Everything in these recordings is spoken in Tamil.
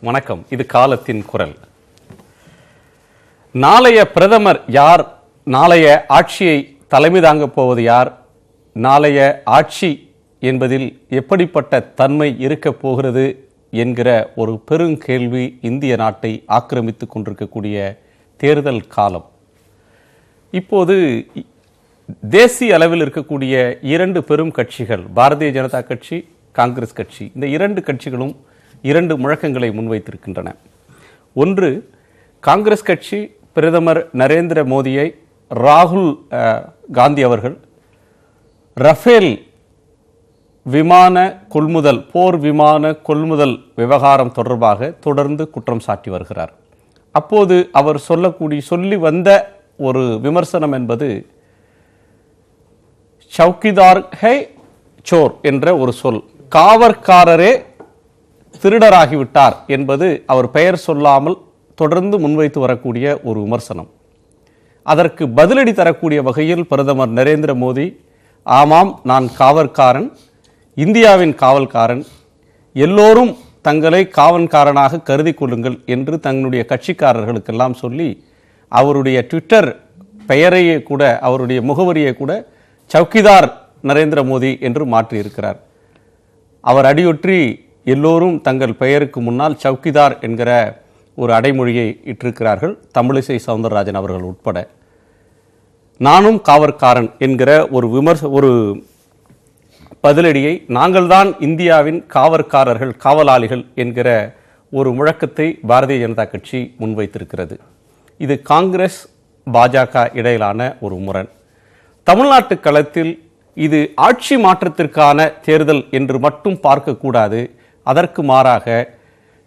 வணக்கம். இது காலத்தின் குரல். நாளைய பிரதமர் யார், நாளைய ஆட்சியை தலைமை தாங்கப் போவது யார், நாளைய ஆட்சி என்பதில் எப்படிப்பட்ட தன்மை இருக்கப் போகிறது என்கிற ஒரு பெருங்கேள்வி இந்திய நாட்டை ஆக்கிரமித்துக் கொண்டிருக்கக்கூடிய தேர்தல் காலம். இப்போது தேசிய அளவில் இருக்கக்கூடிய இரண்டு பெரும் கட்சிகள், பாரதிய ஜனதா கட்சி, காங்கிரஸ் கட்சி, இந்த இரண்டு கட்சிகளும் இரண்டு முழக்கங்களை முன்வைத்திருக்கின்றன. ஒன்று, காங்கிரஸ் கட்சி பிரதமர் நரேந்திர மோடியை ராகுல் காந்தி அவர்கள் ரஃபேல் விமான கொள்முதல், போர் விமான கொள்முதல் விவகாரம் தொடர்பாக தொடர்ந்து குற்றம் சாட்டி வருகிறார். அப்போது அவர் சொல்லி வந்த ஒரு விமர்சனம் என்பது சௌக்கிதார் ஹை சோர் என்ற ஒரு சொல், காவற்காரரே திருடராகிவிட்டார் என்பது அவர் பெயர் சொல்லாமல் தொடர்ந்து முன்வைத்து வரக்கூடிய ஒரு விமர்சனம். அதற்கு பதிலடி தரக்கூடிய வகையில் பிரதமர் நரேந்திர மோடி, ஆமாம், நான் காவற்காரன், இந்தியாவின் காவல்காரன், எல்லோரும் தங்களை காவல்காரனாக கருதி கொள்ளுங்கள் என்று தன்னுடைய கட்சிக்காரர்களுக்கெல்லாம் சொல்லி அவருடைய ட்விட்டர் பெயரையே கூட, அவருடைய முகவரியை கூட சௌக்கிதார் நரேந்திர மோடி என்று மாற்றியிருக்கிறார். அவர் அடியொற்றி எல்லோரும் தங்கள் பெயருக்கு முன்னால் சௌக்கிதார் என்கிற ஒரு அடைமொழியை இட்டிருக்கிறார்கள், தமிழிசை சவுந்தரராஜன் அவர்கள் உட்பட. நானும் காவற்காரன் என்கிற ஒரு பதிலடியை, நாங்கள்தான் இந்தியாவின் காவற்காரர்கள், காவலாளிகள் என்கிற ஒரு முழக்கத்தை பாரதிய ஜனதா கட்சி முன்வைத்திருக்கிறது. இது காங்கிரஸ் பாஜக இடையிலான ஒரு முரண். தமிழ்நாட்டு களத்தில் இது ஆட்சி மாற்றத்திற்கான தேர்தல் என்று மட்டும் பார்க்கக்கூடாது. அதற்கு மாறாக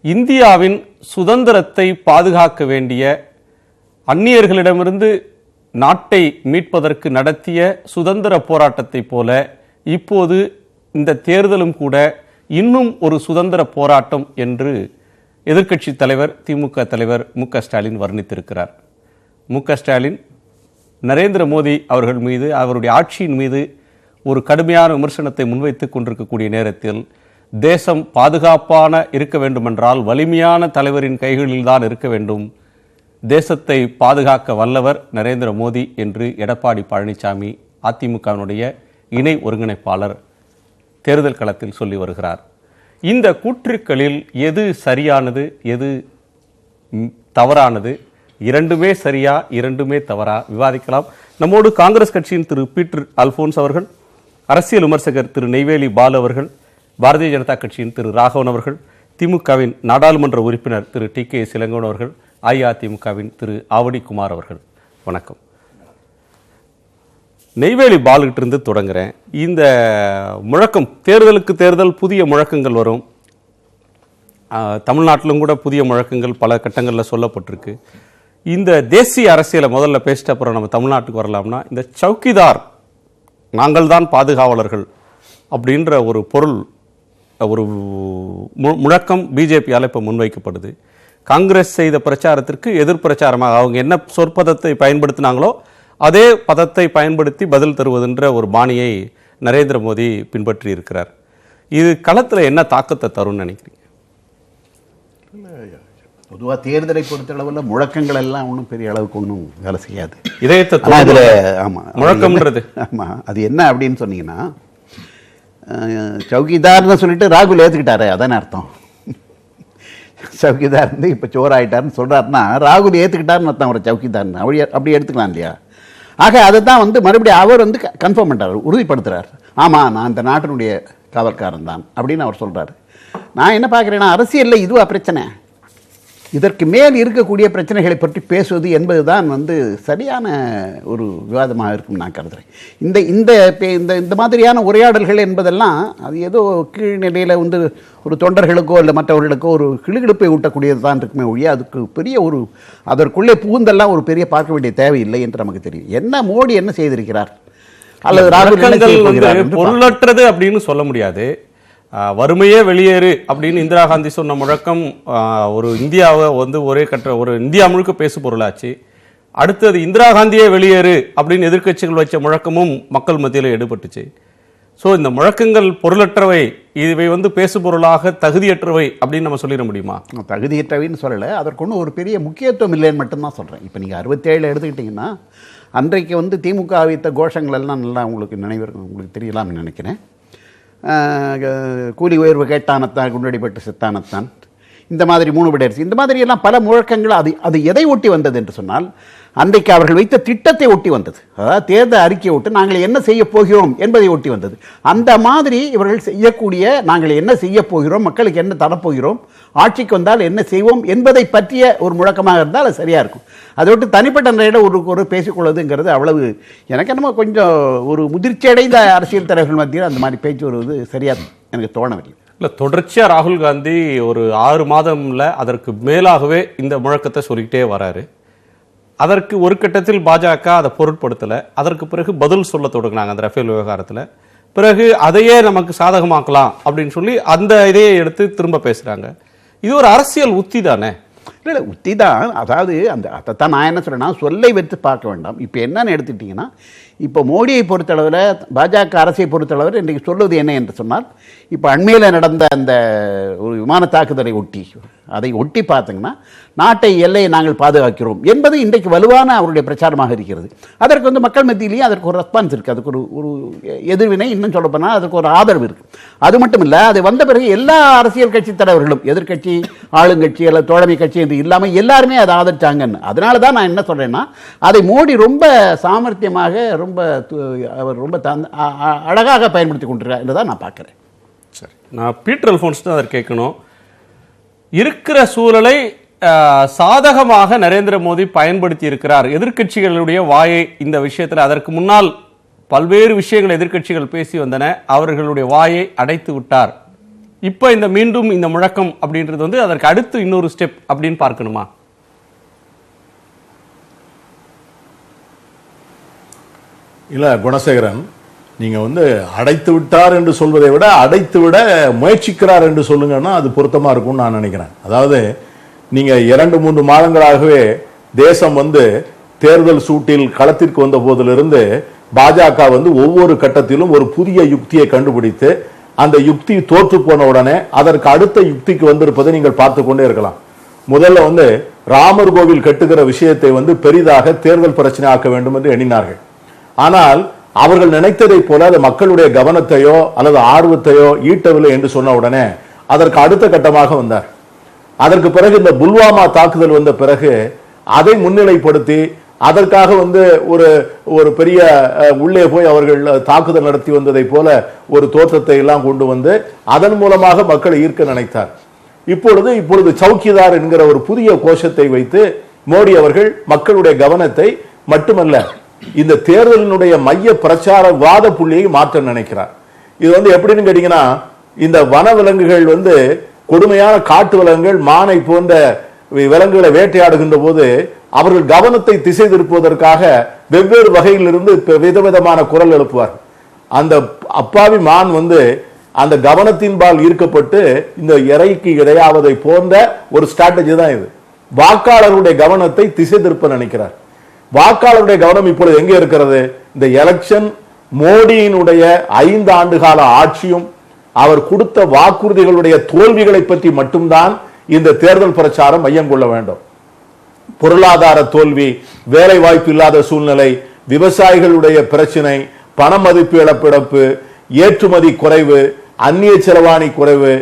இந்தியாவின் சுதந்திரத்தை பாதுகாக்க வேண்டிய, அந்நியர்களிடமிருந்து நாட்டை மீட்பதற்கு நடத்திய சுதந்திர போராட்டத்தை போல இப்போது இந்த தேர்தலும் கூட இன்னும் ஒரு சுதந்திர போராட்டம் என்று எதிர்க்கட்சி தலைவர், திமுக தலைவர் மு.க. ஸ்டாலின் வர்ணித்திருக்கிறார். மு.க. ஸ்டாலின் நரேந்திர மோடி அவர்கள் மீது, அவருடைய ஆட்சியின் மீது ஒரு கடுமையான விமர்சனத்தை முன்வைத்துக் கொண்டிருக்கக்கூடிய நேரத்தில், தேசம் பாதுகாப்பான இருக்க வேண்டுமென்றால் வலிமையான தலைவரின் கைகளில் தான் இருக்க வேண்டும், தேசத்தை பாதுகாக்க வல்லவர் நரேந்திர மோடி என்று எடப்பாடி பழனிசாமி, அதிமுகவினுடைய இணை ஒருங்கிணைப்பாளர், தேர்தல் களத்தில் சொல்லி வருகிறார். இந்த கூற்றுக்களில் எது சரியானது, எது தவறானது, இரண்டுமே சரியா, இரண்டுமே தவறா, விவாதிக்கலாம். நம்மோடு காங்கிரஸ் கட்சியின் திரு பீட்டர் அல்போன்ஸ் அவர்கள், அரசியல் விமர்சகர் திரு நெய்வேலி பாலு அவர்கள், பாரதிய ஜனதா கட்சியின் திரு ராகவன் அவர்கள், திமுகவின் நாடாளுமன்ற உறுப்பினர் திரு டி.கே. இளங்கோவன் அவர்கள், அஇஅதிமுகவின் திரு ஆவடி குமார் அவர்கள். வணக்கம். நெய்வேலி பாலுகிட்ட இருந்து தொடங்குறேன். இந்த முழக்கம், தேர்தலுக்கு தேர்தல் புதிய முழக்கங்கள் வரும். தமிழ்நாட்டிலும் கூட புதிய முழக்கங்கள் பல கட்டங்களில் சொல்லப்பட்டிருக்கு. இந்த தேசிய அரசியலை முதல்ல பேசிட்ட அப்புறம் நம்ம தமிழ்நாட்டுக்கு வரலாம்னா, இந்த சௌக்கிதார், நாங்கள் தான் பாதுகாவலர்கள் அப்படின்ற ஒரு பொருள், ஒரு முழக்கம் பிஜேபியால் இப்போ முன்வைக்கப்படுது. காங்கிரஸ் செய்த பிரச்சாரத்திற்கு எதிர் பிரச்சாரமாக அவங்க என்ன சொற்பதத்தை பயன்படுத்தினாங்களோ அதே பதத்தை பயன்படுத்தி பதில் தருவதுன்ற ஒரு பாணியை நரேந்திர மோடி பின்பற்றி இருக்கிறார். இது களத்தில் என்ன தாக்கத்தை தரும்னு நினைக்கிறீங்க? பொதுவாக தேர்தலை பொறுத்தளவில் முழக்கங்கள் எல்லாம் ஒன்றும் பெரிய அளவுக்கு ஒன்றும் வேலை செய்யாது. இதயத்தை இதில் ஆமாம், முழக்கம்ன்றது ஆமாம், அது என்ன அப்படின்னு சொன்னீங்கன்னா, சௌக்கிதார்னு சொல்லிட்டு ராகுல் ஏற்றுக்கிட்டாரு, அதானே அர்த்தம். சௌக்கிதார் வந்து இப்போ சோறாயிட்டார்னு சொல்கிறாருன்னா ராகுல் ஏற்றுக்கிட்டாருன்னு அர்த்தம் அவரை சௌக்கிதார்னு. அப்படி எடுத்துக்கலாம் இல்லையா? ஆக அதை தான் வந்து மறுபடியும் அவர் வந்து கன்ஃபார்ம் பண்ணுறாரு, உறுதிப்படுத்துகிறார். ஆமாம், நான் இந்த நாட்டினுடைய காவல்காரன் தான் அப்படின்னு அவர் சொல்கிறார். நான் என்ன பார்க்குறேன்னா, அரசியலில் இதுவா பிரச்சனை? இதற்கு மேல் இருக்கக்கூடிய பிரச்சனைகளை பற்றி பேசுவது என்பது தான் வந்து சரியான ஒரு விவாதமாக இருக்கும் நான் கருதுகிறேன். இந்த இந்த இந்த மாதிரியான உரையாடல்கள் என்பதெல்லாம் அது ஏதோ கீழ்நிலையில் வந்து ஒரு தொண்டர்களுக்கோ இல்லை மற்றவர்களுக்கோ ஒரு கிளுகிழுப்பை ஊட்டக்கூடியது தான் இருக்குமே ஒழிய, அதுக்கு பெரிய ஒரு அதற்குள்ளே புகுந்தெல்லாம் ஒரு பெரிய பார்க்க வேண்டிய தேவையில்லை என்று நமக்கு தெரியும். என்ன மோடி என்ன செய்திருக்கிறார் அல்லது ராகுல் பொருளற்றது அப்படின்னு சொல்ல முடியாது. வறுமையே வெளியேறு அப்படின்னு இந்திரா காந்தி சொன்ன முழக்கம் ஒரு இந்தியாவை வந்து ஒரு இந்தியா முழுக்க பேசு பொருளாச்சு. அடுத்தது இந்திரா காந்தியே வெளியேறு அப்படின்னு எதிர்க்கட்சிகள் வச்ச முழக்கமும் மக்கள் மத்தியில் எடுபட்டுச்சு. ஸோ இந்த முழக்கங்கள் பொருளற்றவை, இவை பேசுபொருளாக தகுதியற்றவை அப்படின்னு நம்ம சொல்லிட முடியுமா? தகுதியற்றவைன்னு சொல்லலை, அதற்கு ஒன்றும் ஒரு பெரிய முக்கியத்துவம் இல்லைன்னு மட்டும்தான் சொல்கிறேன். இப்போ நீங்கள் 67 எடுத்துக்கிட்டிங்கன்னா அன்றைக்கு திமுக வைத்த கோஷங்கள் எல்லாம் நல்லா உங்களுக்கு நினைவிருக்கும், உங்களுக்கு தெரியலாம்னு நினைக்கிறேன். கூலி உயர்வு கேட்டானத்தான், குண்டடிப்பட்டு செத்தானத்தான், இந்த மாதிரி 3 விடையரசு, இந்த மாதிரி எல்லாம் பல முழக்கங்கள். அது எதை ஒட்டி வந்தது என்று சொன்னால் அன்றைக்கு அவர்கள் வைத்த திட்டத்தை ஒட்டி வந்தது. அதாவது தேர்தல் அறிக்கையை விட்டு நாங்கள் என்ன செய்ய போகிறோம் என்பதை ஒட்டி வந்தது. அந்த மாதிரி இவர்கள் செய்யக்கூடிய, நாங்கள் என்ன செய்ய போகிறோம், மக்களுக்கு என்ன தரப்போகிறோம், ஆட்சிக்கு வந்தால் என்ன செய்வோம் என்பதை பற்றிய ஒரு முழக்கமாக இருந்தால் அது சரியாக இருக்கும். அதை விட்டு தனிப்பட்ட முறையில் ஒரு பேசிக்கொள்வதுங்கிறது அவ்வளவு எனக்கு என்னமோ கொஞ்சம் ஒரு முதிர்ச்சி அடைந்த அரசியல் தலைவர்கள் மத்தியில் அந்த மாதிரி பேச்சு வருவது சரியாக எனக்கு தோணவில்லை. இல்லை, தொடர்ச்சியாக ராகுல் காந்தி ஒரு 6 மாதம்ல அதற்கு மேலாகவே இந்த முழக்கத்தை சொல்லிக்கிட்டே வராரு. அதற்கு ஒரு கட்டத்தில் பாஜக அதை பொருட்படுத்தலை. அதற்கு பிறகு பதில் சொல்ல தொடங்கினாங்க அந்த ரஃபேல் விவகாரத்தில். பிறகு அதையே நமக்கு சாதகமாக்கலாம் அப்படின்னு சொல்லி அந்த இதையே எடுத்து திரும்ப பேசுகிறாங்க. இது ஒரு அரசியல் உத்தி தானே? இல்லை, உத்தி தான். அதாவது அதைத்தான் நான் என்ன சொல்கிறேன்னா, சொல்லை வைத்து பார்க்க வேண்டாம். இப்போ என்னன்னு எடுத்துக்கிட்டிங்கன்னா, இப்போ மோடியை பொறுத்தளவில், பாஜக அரசை பொறுத்தளவில் இன்றைக்கு சொல்வது என்ன என்று சொன்னால், இப்போ அண்மையில் நடந்த அந்த ஒரு விமான தாக்குதலை ஒட்டி பார்த்தீங்கன்னா, நாட்டை எல்லையை நாங்கள் பாதுகாக்கிறோம் என்பது இன்றைக்கு வலுவான அவருடைய பிரச்சாரமாக இருக்கிறது. அதற்கு மக்கள் மத்தியிலேயே அதற்கு ஒரு ரெஸ்பான்ஸ் இருக்குது, அதுக்கு ஒரு எதிர்வினை, இன்னும் சொல்ல போனால் அதுக்கு ஒரு ஆதரவு இருக்குது. அது மட்டும் இல்லை, அது வந்த பிறகு எல்லா அரசியல் கட்சி தலைவர்களும், எதிர்கட்சி, ஆளுங்கட்சி, அல்லது தோழமை கட்சி என்று இல்லாமல் எல்லாருமே அதை ஆதரிச்சாங்கன்னு. அதனால தான் நான் என்ன சொல்கிறேன்னா, அதை மோடி ரொம்ப சாமர்த்தியமாக, அவர் ரொம்ப அழகாக பயன்படுத்தி கொண்டிருக்கிறார் என்று தான் நான் பார்க்குறேன். சரி, நான் பீட்டர் அல்ஃபோன்ஸ் தான் அதை கேட்கணும். இருக்கிற சூழலை சாதகமாக நரேந்திர மோடி பயன்படுத்தி இருக்கிறார். எதிர்க்கட்சிகளுடைய வாயை இந்த விஷயத்தில், அதற்கு முன்னால் பல்வேறு விஷயங்கள் எதிர்க்கட்சிகள் பேசி வந்தன, அவர்களுடைய வாயை அடைத்து விட்டார். இப்போ மீண்டும் இந்த முழக்கம் அப்படின்றது அதற்கு அடுத்து இன்னொரு ஸ்டெப் அப்படின்னு பார்க்கணுமா? இல்லை குணசேகரன், நீங்கள் அடைத்து விட்டார் என்று சொல்வதை விட அடைத்து விட முயற்சிக்கிறார் என்று சொல்லுங்கன்னா அது பொருத்தமாக இருக்கும்னு நான் நினைக்கிறேன். அதாவது நீங்கள் 2-3 மாதங்களாகவே தேசம் தேர்தல் சூட்டில் களத்திற்கு வந்த போதிலிருந்து பாஜக ஒவ்வொரு கட்டத்திலும் ஒரு புதிய யுக்தியை கண்டுபிடித்து அந்த யுக்தி தோற்று போன உடனே அதற்கு அடுத்த யுக்திக்கு வந்திருப்பதை நீங்கள் பார்த்து கொண்டே இருக்கலாம். முதல்ல ராமர் கோவில் கட்டுகிற விஷயத்தை பெரிதாக தேர்தல் பிரச்சனை ஆக்க வேண்டும் என்று எண்ணினார்கள். ஆனால் அவர்கள் நினைத்ததை போல அது மக்களுடைய கவனத்தையோ அல்லது ஆர்வத்தையோ ஈட்டவில்லை என்று சொன்ன உடனே அதற்கு அடுத்த கட்டமாக வந்தார். அதற்கு பிறகு இந்த புல்வாமா தாக்குதல் வந்த பிறகு அதை முன்னிலைப்படுத்தி அதற்காக ஒரு பெரிய உள்ளே போய் அவர்கள் தாக்குதல் நடத்தி வந்ததை போல ஒரு தோற்றத்தை எல்லாம் கொண்டு அதன் மூலமாக மக்களை ஈர்க்க நினைத்தார். இப்பொழுது சௌக்கிதார் என்கிற ஒரு புதிய கோஷத்தை வைத்து மோடி அவர்கள் மக்களுடைய கவனத்தை மட்டுமல்ல, இந்த தேர்தலினுடைய மைய பிரச்சார வாத புள்ளியை மாற்ற நினைக்கிறார். இது எப்படின்னு கேட்டீங்கன்னா, இந்த வனவிலங்குகள் கொடுமையான காட்டு விலங்குகள், மானை போன்ற விலங்குகளை வேட்டையாடுகின்ற போது அவர்கள் கவனத்தை திசை திருப்புவதற்காக வெவ்வேறு வகையிலிருந்து விதவிதமான குரல் எழுப்புவார். அந்த அப்பாவி மான் அந்த கவனத்தின்பால் ஈர்க்கப்பட்டு இந்த இறைக்கு இடையாவதை போன்ற ஒரு ஸ்ட்ராட்டஜி தான் இது. வாக்காளருடைய கவனத்தை திசை திருப்ப நினைக்கிறார். வாக்காளருடைய கவனம் இப்பொழுது எங்கே இருக்கிறது? இந்த எலெக்ஷன், மோடியினுடைய 5 ஆண்டு கால ஆட்சியும் அவர் கொடுத்த வாக்குறுதிகளுடைய தோல்விகளை பற்றி மட்டும்தான் இந்த தேர்தல் பிரச்சாரம் மையம் கொள்ள வேண்டும். பொருளாதார தோல்வி, வேலை வாய்ப்பு இல்லாத சூழ்நிலை, விவசாயிகளுடைய பிரச்சனை, பண மதிப்பு இழப்பிழப்பு, ஏற்றுமதி குறைவு, அந்நிய செலவாணி குறைவு,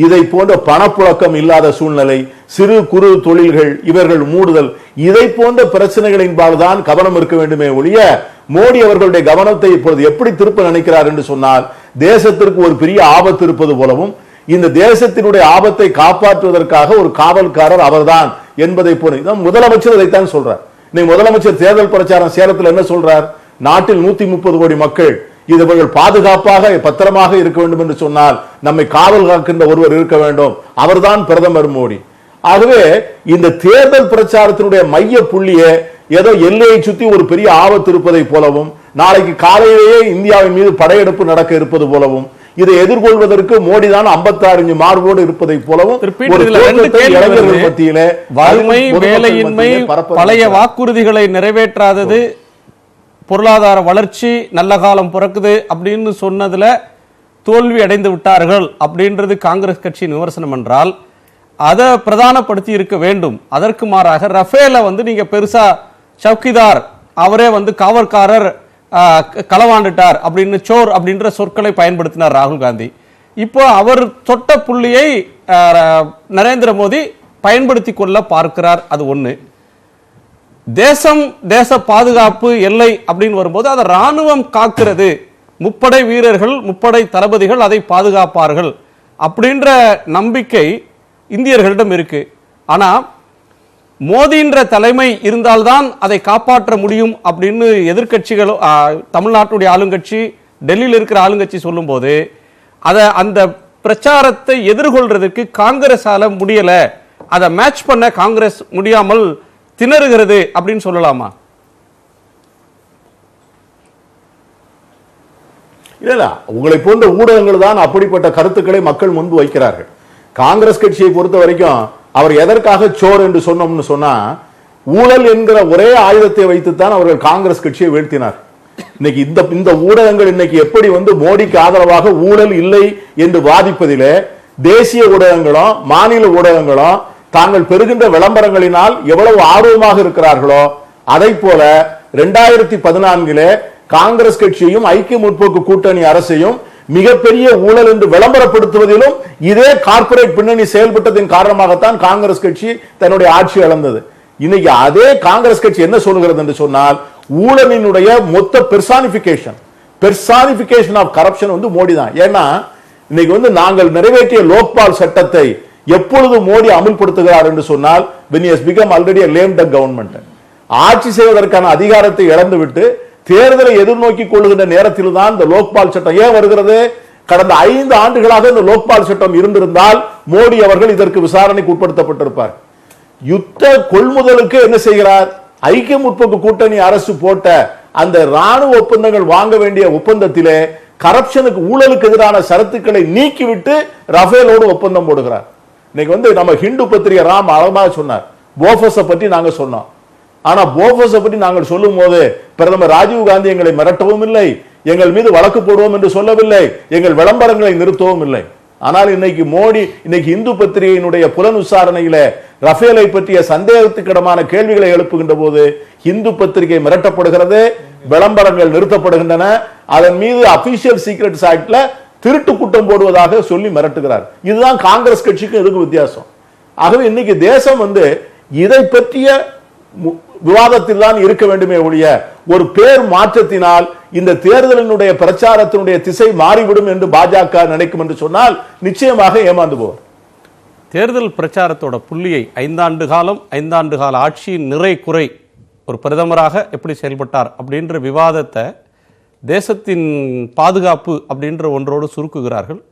இதை போன்ற பணப்புழக்கம் இல்லாத சூழ்நிலை, சிறு குறு தொழில்கள் இவர்கள் மூடுதல், இதை போன்ற பிரச்சனைகளின்பால் தான் கவனம் இருக்க வேண்டுமே ஒழிய மோடி அவர்களுடைய கவனத்தை இப்பொழுது எப்படி திருப்ப நினைக்கிறார் என்று சொன்னால், தேசத்திற்கு ஒரு பெரிய ஆபத்து இருப்பது போலவும் இந்த தேசத்தினுடைய ஆபத்தை காப்பாற்றுவதற்காக ஒரு காவல்காரர் அவர்தான் என்பதை போல முதலமைச்சர் இதைத்தான் சொல்றார். இன்னைக்கு முதலமைச்சர் தேர்தல் பிரச்சாரம் சேலத்தில் என்ன சொல்றார்? நாட்டில் 130 கோடி மக்கள் இவர்கள் பாதுகாப்பாக பத்திரமாக இருக்க வேண்டும் என்று சொன்னால் நம்மை காவல் காக்கின்ற ஒருவர் இருக்க வேண்டும், அவர்தான் பிரதமர் மோடி. ஆகவே இந்த தேர்தல் பிரச்சாரத்தினுடைய மைய புள்ளியே ஏதோ எல்லையை சுற்றி ஒரு பெரிய ஆபத்து இருப்பதை போலவும், நாளைக்கு காலையிலேயே இந்தியாவின் மீது படையெடுப்பு நடக்க இருப்பது போலவும், இதை எதிர்கொள்வதற்கு மோடி தான் 56 மார்போடு இருப்பதை போலவும் இளைஞர்கள் மத்தியிலே வறுமை, வேலையின்மை, பழைய வாக்குறுதிகளை நிறைவேற்றாதது பொருளாதார வளர்ச்சி நல்ல காலம் பிறக்குது அப்படின்னு சொன்னதுல தோல்வி அடைந்து விட்டார்கள் அப்படின்றது காங்கிரஸ் கட்சியின் விமர்சனம் என்றால் அதை பிரதானப்படுத்தி இருக்க வேண்டும். அதற்கு மாறாக ரஃபேல நீங்க பெருசா சவுக்கிதார் அவரே காவல்காரர் களவாண்டுட்டார் அப்படின்னு சோர் அப்படின்ற சொற்களை பயன்படுத்தினார் ராகுல் காந்தி. இப்போ அவர் தொட்ட புள்ளியை நரேந்திர மோடி பயன்படுத்தி கொள்ள பார்க்கிறார். அது ஒண்ணு. தேசம் தேச பாதுகாப்பு எல்லை அப்படின்னு வரும்போது அதை ராணுவம் காக்கிறது, முப்படை வீரர்கள் முப்படை தளபதிகள் அதை பாதுகாப்பார்கள் அப்படின்ற நம்பிக்கை இந்தியர்களிடம் இருக்கு. ஆனா மோதின்ற தலைமை இருந்தால்தான் அதை காப்பாற்ற முடியும் அப்படின்னு எதிர்கட்சிகள், தமிழ்நாட்டுடைய ஆளுங்கட்சி, டெல்லியில் இருக்கிற ஆளுங்கட்சி சொல்லும் போது அதை அந்த பிரச்சாரத்தை எதிர்கொள்றதுக்கு காங்கிரஸால முடியல, அதை மேட்ச் பண்ண காங்கிரஸ் முடியாமல் திணறுகிறது அப்படின்னு சொல்லலாமா? இல்ல, உங்களை போன்ற ஊடகங்கள் தான் அப்படிப்பட்ட கருத்துக்களை மக்கள் முன்பு வைக்கிறார்கள். காங்கிரஸ் கட்சியை பொறுத்த வரைக்கும் அவர் எதற்காக சோர் என்று சொன்னோம்னு சொன்னா, ஊழல் என்கிற ஒரே ஆயுதத்தை வைத்துத்தான் அவர்கள் காங்கிரஸ் கட்சியை வீழ்த்தினார். இன்னைக்கு இந்த ஊடகங்கள் இன்னைக்கு எப்படி மோடிக்கு ஆதரவாக ஊழல் இல்லை என்று வாதிப்பதிலே தேசிய ஊடகங்களும் மாநில ஊடகங்களும் தாங்கள் பெறுகின்ற விளம்பரங்களினால் எவ்வளவு ஆர்வமாக இருக்கிறார்களோ, அதை போல 2014 காங்கிரஸ் கட்சியையும் ஐக்கிய முற்போக்கு கூட்டணி அரசையும் மிகப்பெரிய ஊழல் என்று விளம்பரப்படுத்துவதிலும் இதே கார்ப்பரேட் பின்னணி செயல்பட்டதின் காரணமாகத்தான் காங்கிரஸ் கட்சி தன்னுடைய ஆட்சி இழந்தது. இன்னைக்கு அதே காங்கிரஸ் கட்சி என்ன சொல்லுகிறது என்று சொன்னால், ஊழலினுடைய மொத்த பெர்சானிபிகேஷன் ஆஃப் கரப்ஷன் மோடி தான். ஏன்னா இன்னைக்கு நாங்கள் நிறைவேற்றிய லோக்பால் சட்டத்தை எப்பொழுது மோடி அமல்படுத்துகிறார் என்று சொன்னால், when he has become already a lame duck government, ஆட்சி செய்வதற்கான அதிகாரத்தை இழந்துவிட்டு தேர்தலை எதிர்நோக்கி கொள்ளுகின்ற நேரத்தில் தான் இந்த லோக்பால் சட்டம் ஏன் வருகிறது. கடந்த 5 ஆண்டுகளாக இந்த லோக்பால் சட்டம் இருந்திருந்தால் மோடி அவர்கள் இதற்கு விசாரணைக்கு உட்படுத்தப்பட்டிருப்பார். யுத்த கொள்முதலுக்கு என்ன செய்கிறார்? ஐக்கிய முற்போக்கு கூட்டணி அரசு போட்ட அந்த ராணுவ ஒப்பந்தங்கள் வாங்க வேண்டிய ஒப்பந்தத்திலே கரப்ஷனுக்கு, ஊழலுக்கு எதிரான சரத்துக்களை நீக்கிவிட்டு ரஃபேலோடு ஒப்பந்தம் போடுகிறார். இன்னைக்கு நம்ம ஹிந்து பத்திரிகை ராம் அழகமாக சொன்னார், போஃபர்ஸை பற்றி நாங்க சொன்னோம். ஆனா போஃபர்ஸை பற்றி நாங்கள் சொல்லும் போது பிரதமர் ராஜீவ் காந்தி எங்களை மிரட்டவும் இல்லை, எங்கள் மீது வழக்கு போடுவோம் என்று சொல்லவில்லை, எங்கள் விளம்பரங்களை நிறுத்தவும் இல்லை. ஆனால் இன்னைக்கு மோடி இந்து பத்திரிகையினுடைய புலன் விசாரணையில ரஃபேலை பற்றிய சந்தேகத்துக்கிடமான கேள்விகளை எழுப்புகின்ற போது இந்து பத்திரிகை மிரட்டப்படுகிறது, விளம்பரங்கள் நிறுத்தப்படுகின்றன, அதன் மீது அபிஷியல் சீக்ரெட்ஸ் ஆக்ட்ல திருட்டு குற்றம் போடுவதாக சொல்லி மிரட்டுகிறார். இதுதான் காங்கிரஸ் கட்சிக்கு இதுக்கு வித்தியாசம். ஆகவே இன்னைக்கு தேசம் இதை பற்றிய விவாதத்தில் தான் இருக்க வேண்டுமே ஒழிய ஒரு பேர் மாற்றத்தினால் இந்த தேர்தலினுடைய பிரச்சாரத்தினுடைய திசை மாறிவிடும் என்று பாஜக நினைக்கும் என்று சொன்னால் நிச்சயமாக ஏமாந்து போவார். தேர்தல் பிரச்சாரத்தோட புள்ளியை 5 ஆண்டு கால ஆட்சியின் நிறை குறை, ஒரு பிரதமராக எப்படி செயல்பட்டார் அப்படின்ற விவாதத்தை தேசத்தின் பாதுகாப்பு அப்படின்ற ஒன்றோடு சுருக்குகிறார்கள்.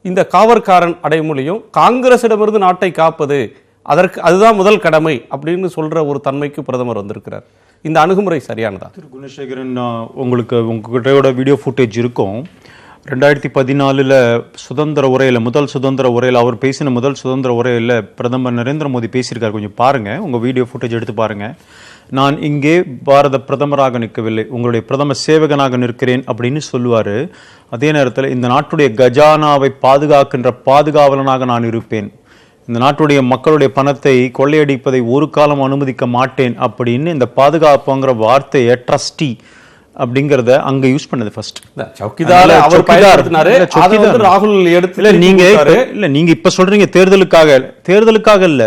இந்த காவற்காரன் அடைமொழியும் காங்கிரசிடமிருந்து நாட்டை காப்பது, அதுதான் முதல் கடமை அப்படின்னு சொல்ற ஒரு தன்மைக்கு பிரதமர் வந்திருக்கிறார். இந்த அணுகுமுறை சரியானதா? திரு குணசேகரன், உங்ககிட்ட வீடியோ ஃபுட்டேஜ் இருக்கும். 2014 சுதந்திர உரையில், முதல் சுதந்திர உரையில், அவர் பேசின முதல் சுதந்திர உரையில் பிரதமர் நரேந்திர மோடி பேசியிருக்கார். கொஞ்சம் பாருங்க, உங்க வீடியோ ஃபுட்டேஜ் எடுத்து பாருங்க. நான் இங்கே பாரத பிரதமராக நிற்கவில்லை, உங்களுடைய பிரதம சேவகனாக நிற்கிறேன் அப்படின்னு சொல்லுவார். அதே நேரத்தில் இந்த நாட்டுடைய கஜானாவை பாதுகாக்கின்ற பாதுகாவலனாக நான் இருப்பேன், இந்த நாட்டுடைய மக்களுடைய பணத்தை கொள்ளையடிப்பதை ஒரு காலம் அனுமதிக்க மாட்டேன் அப்படின்னு இந்த பாதுகாப்புங்கிற வார்த்தையை ட்ரஸ்டி அப்படிங்கறத அங்க யூஸ் பண்ணது ஃபர்ஸ்ட். சௌக்கிதார் அவர் பயன்படுத்தினாரு, அது வந்து ராகுல் எடுத்து. நீங்க இப்ப சொல்றீங்க தேர்தலுக்காக இல்ல,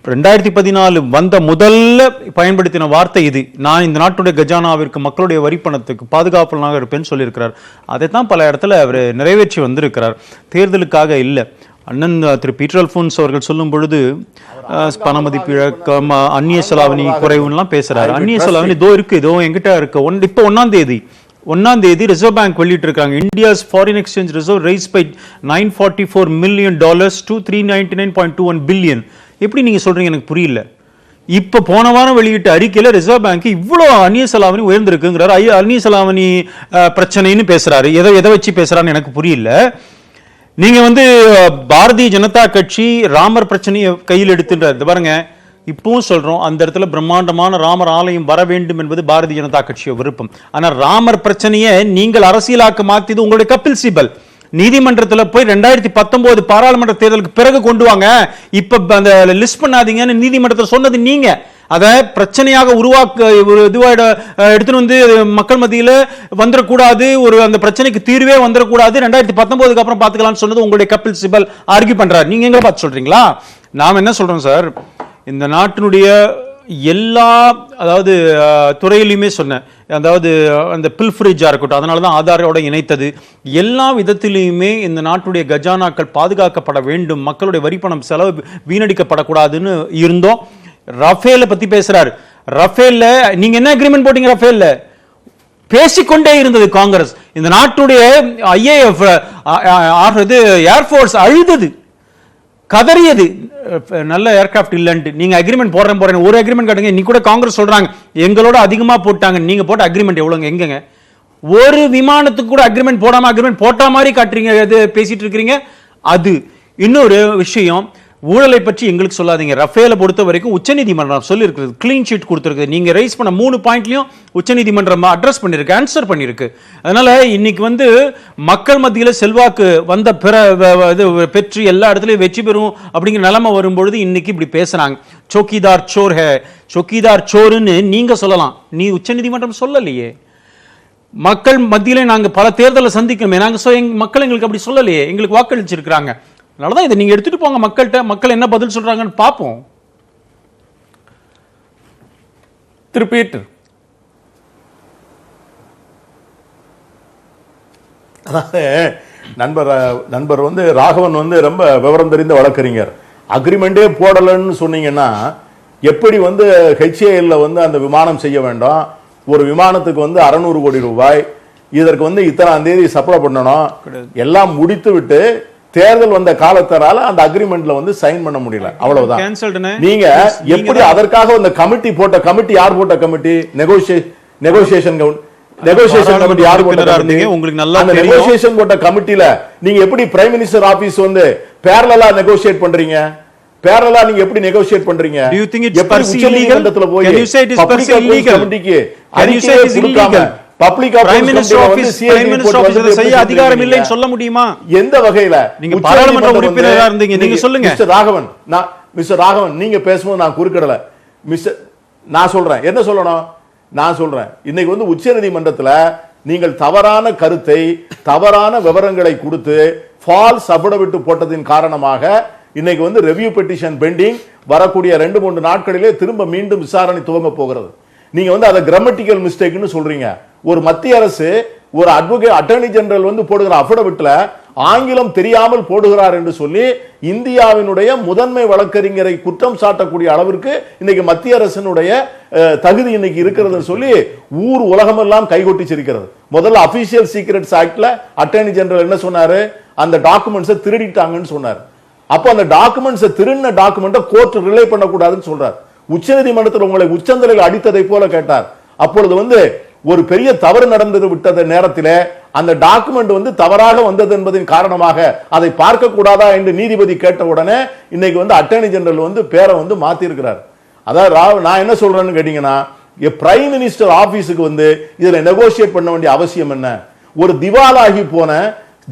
2014 வந்த முதல்ல பயன்படுத்தின வார்த்தை இது. நான் இந்த நாட்டுடைய கஜானாவிற்கு, மக்களுடைய வரி பணத்துக்கு பாதுகாப்பாளனாக இருப்பேன்னு சொல்லியிருக்கிறார். அதைத்தான் பல இடத்துல அவர் நிறைவேற்றி வந்திருக்கிறார், தேர்தலுக்காக இல்லை. அண்ணன் திரு பீட்டர் அல்போன்ஸ் அவர்கள் சொல்லும் பொழுது பண மதிப்பு இழக்கம், அந்நிய செலாவணி குறைவுலாம் பேசுறாரு. அந்நிய செலாவணி இதோ என்கிட்ட இருக்கு. இப்போ 1ஆம் தேதி ரிசர்வ் பேங்க் வெளியிட்டு இருக்காங்க, India's foreign exchange reserve rise by $944 million to $399.21 billion. எப்படி நீங்க சொல்றீங்க எனக்கு புரியல. இப்ப போன வாரம் வெளியிட்ட அறிக்கையில ரிசர்வ் பேங்க் இவ்வளவு அந்நிய செலாவணி உயர்ந்திருக்குங்கிறாரு. அந்நிய செலாவணி பிரச்சனைன்னு பேசுறாரு. எதை வச்சு பேசுறான்னு எனக்கு புரியல. நீங்க பாரதிய ஜனதா கட்சி ராமர் பிரச்சனையை கையில் எடுத்துன்றாரு. பாருங்க, இப்பவும் சொல்றோம், அந்த இடத்துல பிரம்மாண்டமான ராமர் ஆலயம் வர வேண்டும் என்பது பாரதிய ஜனதா கட்சிய விருப்பம். ஆனா ராமர் பிரச்சனையை நீங்கள் அரசியலாக்க மாத்தியது உங்களுடைய கபில் சிபல். நீதிமன்றத்தில் போய் 2019 பாராளுமன்ற தேர்தலுக்கு பிறகு கொண்டு வாங்க, இப்ப அந்த லிஸ்ட் பண்ணாதீங்கன்னு நீதிமன்றத்தில் சொன்னது நீங்க. அதை பிரச்சனையாக எடுத்துன்னு வந்து மக்கள் மத்தியில் வந்துடக்கூடாது, ஒரு அந்த பிரச்சனைக்கு தீர்வே வந்துடக்கூடாது, 2019 அப்புறம் பார்த்துக்கலாம்னு சொன்னது உங்களுடைய கபில் சிபல் ஆர்கியூ பண்றாரு. நீங்க எங்க பார்த்து சொல்றீங்களா? நாம் என்ன சொல்றோம் சார், இந்த நாட்டினுடைய எல்லா அதாவது துறையிலுமே சொன்னேன், அதாவது அந்த பில்ஃப்ரிஜா இருக்கட்டும், அதனால தான் ஆதாரோட இணைத்தது, எல்லா விதத்திலையுமே இந்த நாட்டுடைய கஜானாக்கள் பாதுகாக்கப்பட வேண்டும், மக்களுடைய வரிப்பணம் செலவு வீணடிக்கப்படக்கூடாதுன்னு இருந்தோம். ரஃபேல பத்தி பேசுறாரு. ரஃபேல்ல நீங்க என்ன அக்ரிமெண்ட் போட்டீங்க? ரஃபேல்ல பேசிக்கொண்டே இருந்தது காங்கிரஸ். இந்த நாட்டுடைய IAF ஏர்போர்ஸ் அழுதது, கதறியது, நல்ல ஏர்கிராஃப்ட் இல்லன்ட்டு. நீங்க அக்ரிமெண்ட் போடுறேன் ஒரு அக்ரிமெண்ட் காட்டுங்க. இன்னைக்கு கூட காங்கிரஸ் சொல்றாங்க எங்களோட அதிகமா போட்டாங்க. நீங்க போட்ட அக்ரிமெண்ட் எவ்வளவுங்க? எங்கங்க? ஒரு விமானத்துக்கு கூட அக்ரிமெண்ட் போடாம அக்ரிமெண்ட் போட்ட மாதிரி காட்டுறீங்க, எது பேசிட்டு இருக்கீங்க? அது இன்னொரு விஷயம். ஊழலை பற்றி எங்களுக்கு சொல்லாதீங்க. ரஃபேல பொறுத்த வரைக்கும் உச்சநீதிமன்றம் சொல்லி இருக்குது, கிளீன் ஷீட் கொடுத்துருக்கு. நீங்க ரைஸ் பண்ண 3 பாயிண்ட்லயும் உச்சநீதிமன்றம் அட்ரஸ் பண்ணிருக்கு, ஆன்சர் பண்ணிருக்கு. அதனால இன்னைக்கு வந்து மக்கள் மத்தியில் செல்வாக்கு வந்த பெற்று எல்லா இடத்துலயும் வெற்றி பெறும் அப்படிங்கிற நிலைமை வரும்பொழுது இன்னைக்கு இப்படி பேசுறாங்க. சோக்கிதார் சோர் ஹே, சோக்கிதார் சோருன்னு நீங்க சொல்லலாம், நீ உச்சநீதிமன்றம் சொல்லலையே. மக்கள் மத்தியில நாங்க பல தேர்தலை சந்திக்கணுமே, நாங்க மக்கள் எங்களுக்கு அப்படி சொல்லலையே, எங்களுக்கு வாக்களிச்சிருக்கிறாங்க. அதனாலதான் இதை நீங்க எடுத்துட்டு போங்க மக்கள்கிட்ட, மக்கள் என்ன பதில் சொல்றாங்கன்னு பார்ப்போம். திரு பீட்டர், அதாவது நண்பர் வந்து ராகவன் வந்து ரொம்ப விவரம் தெரிந்த வழக்கறிஞர். அக்ரிமெண்டே போடலன்னு சொன்னீங்கன்னா எப்படி வந்து HAL வந்து அந்த விமானம் செய்ய வேண்டும், ஒரு விமானத்துக்கு வந்து 600 கோடி ரூபாய், இதற்கு வந்து இத்தனாம் தேதி சப்ளை பண்ணணும், எல்லாம் முடித்து விட்டு தேர்தல் வந்த காலத்தால அந்த அக்ரிமெண்ட்ல வந்து சைன் பண்ண முடியல, அவ்வளவுதான். நீங்க எப்படி அதற்காக அந்த கமிட்டி போட்ட கமிட்டி யார் போட்ட கமிட்டி? நெகோசியேஷன் கமிட்டி யார் போட்ட? உங்களுக்கு நல்லா அந்த நெகோசியேஷன் போட்ட கமிட்டில நீங்க எப்படி பிரைம் மினிஸ்டர் ஆபீஸ் வந்து பேரலலா நெகோசியேட் பண்றீங்க? பேரலலா நீங்க எப்படி நெகோசியேட் பண்றீங்க? Do you think it's per se illegal? Can you say it is per se illegal? Can you say it is illegal? Public prime minister office இதை செய்ய அதிகாரம் இல்லைன்னு சொல்ல முடியுமா? எந்த வகையில? நீங்க பாராளுமன்ற உறுப்பினரா இருந்தீங்க, நீங்க சொல்லுங்க. மிஸ்டர் ராகவன் நீங்க பேசும்போது நான் குறுக்கிடல. நான் சொல்றேன், என்ன சொல்லணும்? நான் சொல்றேன், இன்னைக்கு வந்து உச்சநீதிமன்றத்துல நீங்கள் தவறான கருத்தை, தவறான விவரங்களை கொடுத்து ஃபால்ஸ் அஃபிடவிட் போட்டதின் காரணமாக இன்னைக்கு வந்து ரெவியூ பெட்டிஷன் பெண்டிங், வரக்கூடிய 2-3 நாட்களிலே திரும்ப மீண்டும் விசாரணை துவங்க போகிறது. நீங்க வந்து அதை கிராமட்டிக்கல் மிஸ்டேக்னு சொல்றீங்க. ஒரு மத்திய அரசு ஒரு அட்டர்னி ஜெனரல் வந்து போடுகிற அஃபிடவிட்ல ஆங்கிலம் தெரியாமல் போடுகிறார் என்று சொல்லி இந்தியாவினுடைய முதன்மை வழக்கறிஞரை குற்றம் சாட்டக்கூடிய அளவிற்கு இன்னைக்கு மத்திய அரசினுடைய தகுதி இன்னைக்கு இருக்கிறது சொல்லி ஊர் உலகமெல்லாம் கைகொட்டி சிரிக்கிறது. முதல்ல அபிஷியல் சீக்ரெட்ஸ் ஆக்ட்ல அட்டர்னி ஜெனரல் என்ன சொன்னாரு? அந்த டாக்குமெண்ட்ஸை திருடிட்டாங்கன்னு சொன்னார். அப்போ அந்த டாக்குமெண்ட்ஸை திருடின டாக்குமெண்ட்டை கோர்ட் ரிலே பண்ணக்கூடாதுன்னு சொல்றார். உச்சநீதிமன்றத்தில் உங்களை உச்சந்தலையில் அடித்ததை போல கேட்டார். அப்பொழுது வந்து ஒரு பெரிய தவறு நடந்து விட்டத நேரத்தில் அந்த டாக்குமெண்ட் வந்து தவறாக வந்தது என்பதன் காரணமாக அதை பார்க்க கூடாதா என்று நீதிபதி கேட்ட உடனே இன்னைக்கு வந்து அட்டர்னி ஜெனரல் வந்து பேரை வந்து மாத்தி இருக்கிறார். அதாவது நான் என்ன சொல்றேன்னு கேட்டீங்கன்னா, பிரைம் மினிஸ்டர் ஆபீஸுக்கு வந்து இதுல நெகோசியேட் பண்ண வேண்டிய அவசியம் என்ன? ஒரு திவாலாகி போன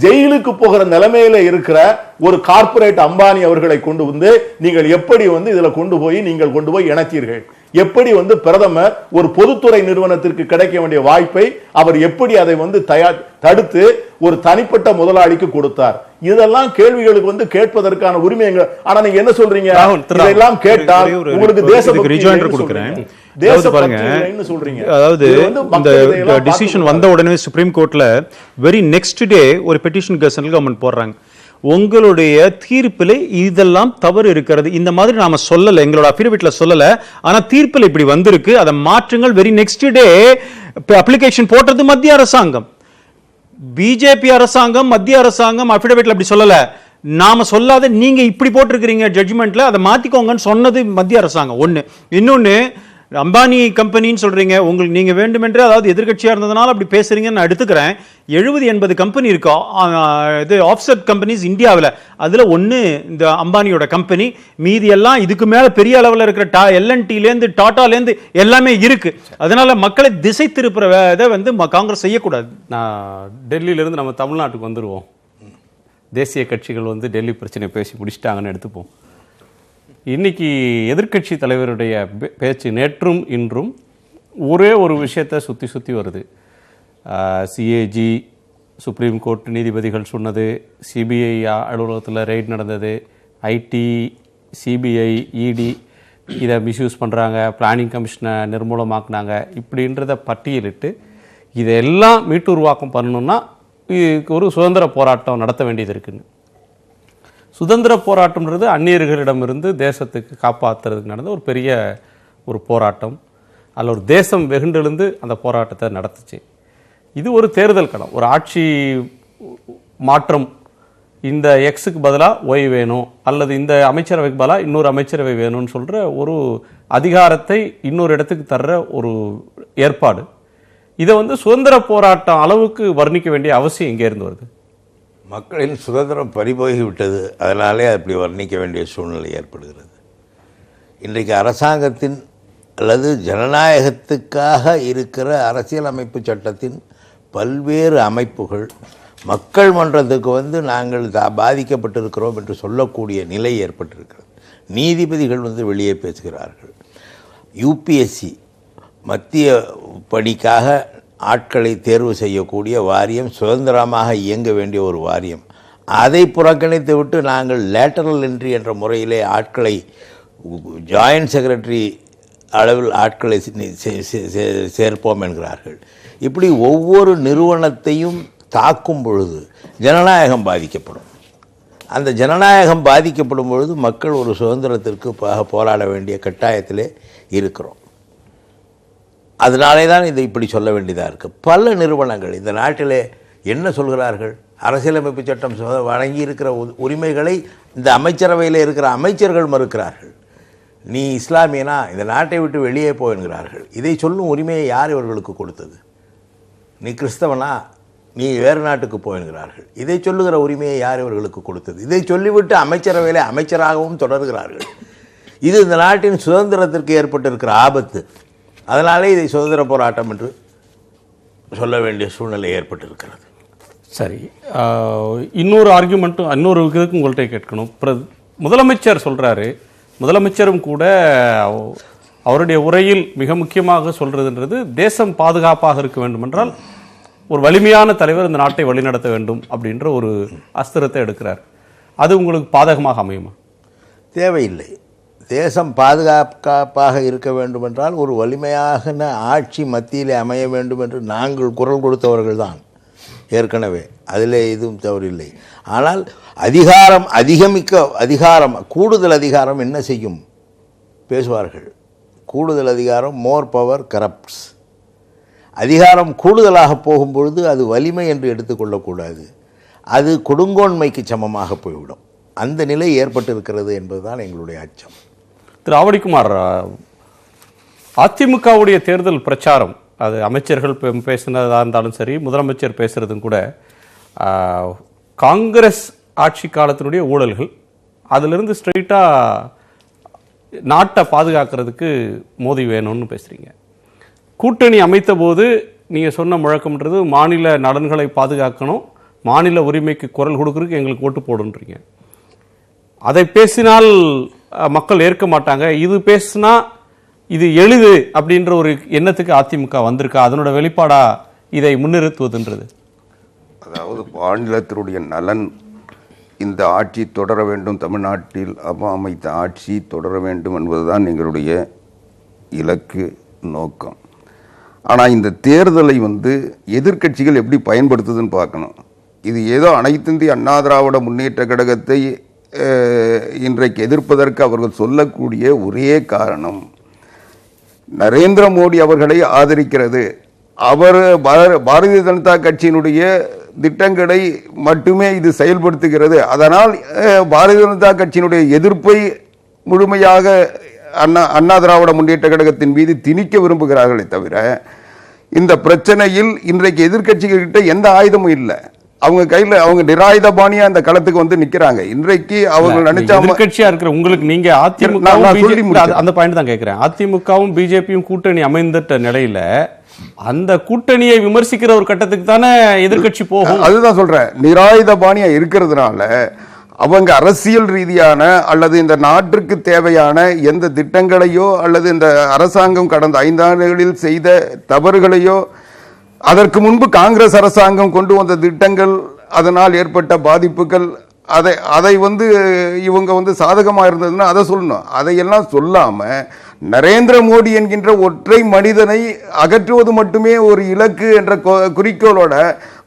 ஜெயிலுக்கு போகிற நிலைமையில இருக்கிற ஒரு கார்ப்பரேட் அம்பானி அவர்களை கொண்டு வந்து நீங்கள் எப்படி வந்து இதுல கொண்டு போய் இணைத்தீர்கள்? எப்படி வந்து பிரதமர் ஒரு பொதுத்துறை நிறுவனத்திற்கு கிடைக்க வேண்டிய வாய்ப்பை அவர் எப்படி அதை வந்து தடுத்து ஒரு தனிப்பட்ட முதலாளிக்கு கொடுத்தார்? இதெல்லாம் கேள்விகளுக்கு வந்து கேட்பதற்கான உரிமை. ஆனா நீங்க என்ன சொல்றீங்க? இதெல்லாம் கேட்டால் உங்களுக்கு அதாவது இந்த டிசிஷன் வந்த உடனே சுப்ரீம் கோர்ட்ல வெரி நெக்ஸ்ட் டே ஒரு பெட்டிஷன் சென்ட்ரல் கவர்மெண்ட் போடுறாங்க. உங்களுடைய தீர்ப்பில் இதெல்லாம் தவறு இருக்கிறது, இந்த மாதிரி நாம சொல்லல, எங்களோட அஃபிடவிட்ல சொல்லல, ஆனா தீர்ப்பில் இப்படி வந்திருக்கு, அதை மாற்றுங்கள். வெரி நெக்ஸ்ட் டே அப்ளிகேஷன் போட்டது மத்திய அரசாங்கம். பிஜேபி அரசாங்கம், மத்திய அரசாங்கம் அஃபிடவிட்ல அப்படி சொல்லல, நாம சொல்லாத நீங்க இப்படி போட்டிருக்கிறீங்க ஜட்ஜ்மெண்ட்ல, அதை மாத்திக்கோங்கன்னு சொன்னது மத்திய அரசாங்கம். ஒண்ணு. இன்னொன்னு, அம்பானி கம்பெனின்னு சொல்றீங்க, உங்களுக்கு நீங்க வேண்டுமென்றே அதாவது எதிர்க்கட்சியா இருந்ததுனால அப்படி பேசுறீங்கன்னு நான் எடுத்துக்கிறேன். 70-80 கம்பெனி இருக்கா இது ஆஃப்செட் கம்பெனிஸ் இந்தியாவில். அதுல ஒன்று இந்த அம்பானியோட கம்பெனி, மீதி எல்லாம் இதுக்கு மேல பெரிய அளவில் இருக்கிற எல்என்டிலேருந்து டாட்டாலேருந்து எல்லாமே இருக்கு. அதனால மக்களை திசை திருப்புற இதை வந்து காங்கிரஸ் செய்யக்கூடாது. நான் டெல்லியிலேருந்து நம்ம தமிழ்நாட்டுக்கு வந்துடுவோம். தேசிய கட்சிகள் வந்து டெல்லி பிரச்சனை பேசி முடிச்சிட்டாங்கன்னு எடுத்துப்போம். இன்னைக்கு எதிர்க்கட்சி தலைவருடைய பேச்சு நேற்றும் இன்றும் ஒரே ஒரு விஷயத்தை சுற்றி சுற்றி வருது. சிஏஜி, சுப்ரீம் கோர்ட் நீதிபதிகள் சொன்னது, சிபிஐ அலுவலகத்தில் ரெய்ட் நடந்தது, ஐடி, சிபிஐ, இடி இதை மிஸ்யூஸ் பண்ணுறாங்க, பிளானிங் கமிஷனை நிர்மூலமாக்குனாங்க, இப்படின்றத பட்டியலிட்டு இதெல்லாம் மீட்டுருவாக்கம் பண்ணணும்னா இதுக்கு ஒரு சுதந்திர போராட்டம் நடத்த வேண்டியது இருக்குன்னு. சுதந்திர போராட்டம்ன்றது அந்நியர்களிடமிருந்து தேசத்துக்கு காப்பாற்றுறதுக்கு நடந்த ஒரு பெரிய ஒரு போராட்டம். அதில் ஒரு தேசம் வெகுண்டெழுந்து அந்த போராட்டத்தை நடத்துச்சு. இது ஒரு தேர்தல் களம், ஒரு ஆட்சி மாற்றம். இந்த எக்ஸுக்கு பதிலாக ஒய் வேணும், அல்லது இந்த அமைச்சரவைக்கு பதிலாக இன்னொரு அமைச்சரவை வேணும்னு சொல்கிற ஒரு அதிகாரத்தை இன்னொரு இடத்துக்கு தர்ற ஒரு ஏற்பாடு. இதை வந்து சுதந்திர போராட்டம் அளவுக்கு வர்ணிக்க வேண்டிய அவசியம் எங்கேருந்து வருது? மக்களின் சுதந்திரம் பறிபோகிவிட்டது, அதனாலே அப்படி வர்ணிக்க வேண்டிய சூழ்நிலை ஏற்படுகிறது. இன்றைக்கு அரசாங்கத்தின் அல்லது ஜனநாயகத்துக்காக இருக்கிற அரசியலமைப்பு சட்டத்தின் பல்வேறு அமைப்புகள் மக்கள் மன்றத்துக்கு வந்து நாங்கள் பாதிக்கப்பட்டிருக்கிறோம் என்று சொல்லக்கூடிய நிலை ஏற்பட்டிருக்கிறது. நீதிபதிகள் வந்து வெளியே பேசுகிறார்கள். யூபிஎஸ்சி மத்திய பணிக்காக ஆட்களை தேர்வு செய்யக்கூடிய வாரியம், சுதந்திரமாக இயங்க வேண்டிய ஒரு வாரியம், அதை புறக்கணித்து விட்டு நாங்கள் லேட்டரல் என்ட்ரி என்ற முறையிலே ஆட்களை ஜாயின்ட் செக்ரட்டரி அளவில் ஆட்களை சேர்ப்போம் என்கிறார்கள். இப்படி ஒவ்வொரு நிறுவனத்தையும் தாக்கும் பொழுது ஜனநாயகம் பாதிக்கப்படும். அந்த ஜனநாயகம் பாதிக்கப்படும் பொழுது மக்கள் ஒரு சுதந்திரத்திற்கு போராட வேண்டிய கட்டாயத்திலே இருக்கிறோம். அதனாலே தான் இதை இப்படி சொல்ல வேண்டியதாக இருக்குது. பல நிறுவனங்கள் இந்த நாட்டிலே என்ன சொல்கிறார்கள்? அரசியலமைப்பு சட்டம் வழங்கி இருக்கிற உரிமைகளை இந்த அமைச்சரவையில் இருக்கிற அமைச்சர்கள் மறுக்கிறார்கள். நீ இஸ்லாமியனா, இந்த நாட்டை விட்டு வெளியே போகிறார்கள். இதை சொல்லும் உரிமையை யார் இவர்களுக்கு கொடுத்தது? நீ கிறிஸ்தவனா, நீ வேறு நாட்டுக்கு போகிறார்கள். இதை சொல்லுகிற உரிமையை யார் இவர்களுக்கு கொடுத்தது? இதை சொல்லிவிட்டு அமைச்சரவையில் அமைச்சராகவும் தொடர்கிறார்கள். இது இந்த நாட்டின் சுதந்திரத்திற்கு ஏற்பட்டிருக்கிற ஆபத்து. அதனாலே இதை சுதந்திர போராட்டம் என்று சொல்ல வேண்டிய சூழ்நிலை ஏற்பட்டிருக்கிறது. சரி, இன்னொரு ஆர்கியூமெண்ட்டும் இன்னொரு இதுக்கு உங்கள்கிட்ட கேட்கணும். முதலமைச்சர் சொல்கிறாரு, முதலமைச்சரும் கூட அவருடைய உரையில் மிக முக்கியமாக சொல்கிறதுன்றது தேசம் பாதுகாப்பாக இருக்க வேண்டும் என்றால் ஒரு வலிமையான தலைவர் இந்த நாட்டை வழிநடத்த வேண்டும் அப்படின்ற ஒரு அஸ்திரத்தை எடுக்கிறார். அது உங்களுக்கு பாதகமாக அமையுமா? தேவையில்லை. தேசம் பாதுகாப்பாக இருக்க வேண்டுமென்றால் ஒரு வலிமையான ஆட்சி மத்தியிலே அமைய வேண்டும் என்று நாங்கள் குரல் கொடுத்தவர்கள் தான் ஏற்கனவே. அதிலே எதுவும் தவறில்லை. ஆனால் அதிகாரம் அதிகாரம் கூடுதல் அதிகாரம் என்ன செய்யும் பேசுவார்கள். கூடுதல் அதிகாரம், மோர் பவர் கரப்ட்ஸ். அதிகாரம் கூடுதலாக போகும்பொழுது அது வலிமை என்று எடுத்துக்கொள்ளக்கூடாது, அது கொடுங்கோன்மைக்கு சமமாக போய்விடும். அந்த நிலை ஏற்பட்டிருக்கிறது என்பதுதான் எங்களுடைய அச்சம். திரு ஆவடிக்குமார், அதிமுகவுடைய தேர்தல் பிரச்சாரம், அது அமைச்சர்கள் பேசினதாக இருந்தாலும் சரி, முதலமைச்சர் பேசுறதும் கூட காங்கிரஸ் ஆட்சி காலத்தினுடைய ஊழல்கள், அதிலிருந்து ஸ்ட்ரெயிட்டாக நாட்டை பாதுகாக்கிறதுக்கு மோடி வேணும்னு பேசுகிறீங்க. கூட்டணி அமைத்த போது நீங்கள் சொன்ன முழக்கம்ன்றது மாநில நலன்களை பாதுகாக்கணும், மாநில உரிமைக்கு குரல் கொடுக்கறதுக்கு எங்களுக்கு ஓட்டு போடுன்றீங்க. அதை பேசினால் மக்கள் ஏற்க மாட்டாங்க, இது பேசினா இது எளிது அப்படின்ற ஒரு எண்ணத்துக்கு அதிமுக வந்திருக்கா? அதனோட வெளிப்பாடா இதை முன்னிறுத்துவதுன்றது? அதாவது மாநிலத்தினுடைய நலன், இந்த ஆட்சி தொடர வேண்டும், தமிழ்நாட்டில் அமைத்த ஆட்சி தொடர வேண்டும் என்பதுதான் எங்களுடைய இலக்கு, நோக்கம். ஆனால் இந்த தேர்தலை எதிர்க்கட்சிகள் எப்படி பயன்படுத்துதுன்னு பார்க்கணும். இது ஏதோ அனைத்து இந்திய அண்ணா திராவிட முன்னேற்ற கழகத்தை இன்றைக்கு எதிர்ப்பதற்கு அவர்கள் சொல்லக்கூடிய ஒரே காரணம், நரேந்திர மோடி அவர்களை ஆதரிக்கிறது, அவர் பாரதிய ஜனதா கட்சியினுடைய திட்டங்களை மட்டுமே இது செயல்படுத்துகிறது, அதனால் பாரதிய ஜனதா கட்சியினுடைய எதிர்ப்பை முழுமையாக அண்ணா திராவிட முன்னேற்ற கழகத்தின் மீது திணிக்க விரும்புகிறார்களே தவிர இந்த பிரச்சனையில் இன்றைக்கு எதிர்க்கட்சிகிட்ட எந்த ஆயுதமும் இல்லை. அவங்க கையில அவங்க நிராயுதபாணியா அந்த களத்துக்கு வந்து நிக்கிறாங்க. இன்றைக்கு அவங்க நினைச்சா எதிர்க்கட்சியா இருக்கிற உங்களுக்கு நீங்க அதிமுக அந்த பாயிண்ட் தான் கேட்கிறேன். அதிமுகவும் பிஜேபியும் கூட்டணி அமைந்துட்ட நிலையில அந்த கூட்டணியை விமர்சிக்கிற ஒரு கட்டத்துக்கு தானே எதிர்க்கட்சி போகும். அதுதான் சொல்றேன், நிராயுதபாணியா இருக்கிறதுனால அவங்க அரசியல் ரீதியான அல்லது இந்த நாட்டிற்கு தேவையான எந்த திட்டங்களையோ அல்லது இந்த அரசாங்கம் கடந்த 5 ஆண்டுகளில் செய்த தவறுகளையோ, அதற்கு முன்பு காங்கிரஸ் அரசாங்கம் கொண்டு வந்த திட்டங்கள், அதனால் ஏற்பட்ட பாதிப்புகள், அதை வந்து இவங்க வந்து சாதகமாக இருந்ததுன்னா அதை சொல்லணும். அதையெல்லாம் சொல்லாம நரேந்திர மோடி என்கின்ற ஒற்றை மனிதனை அகற்றுவது மட்டுமே ஒரு இலக்கு என்ற குறிக்கோளோட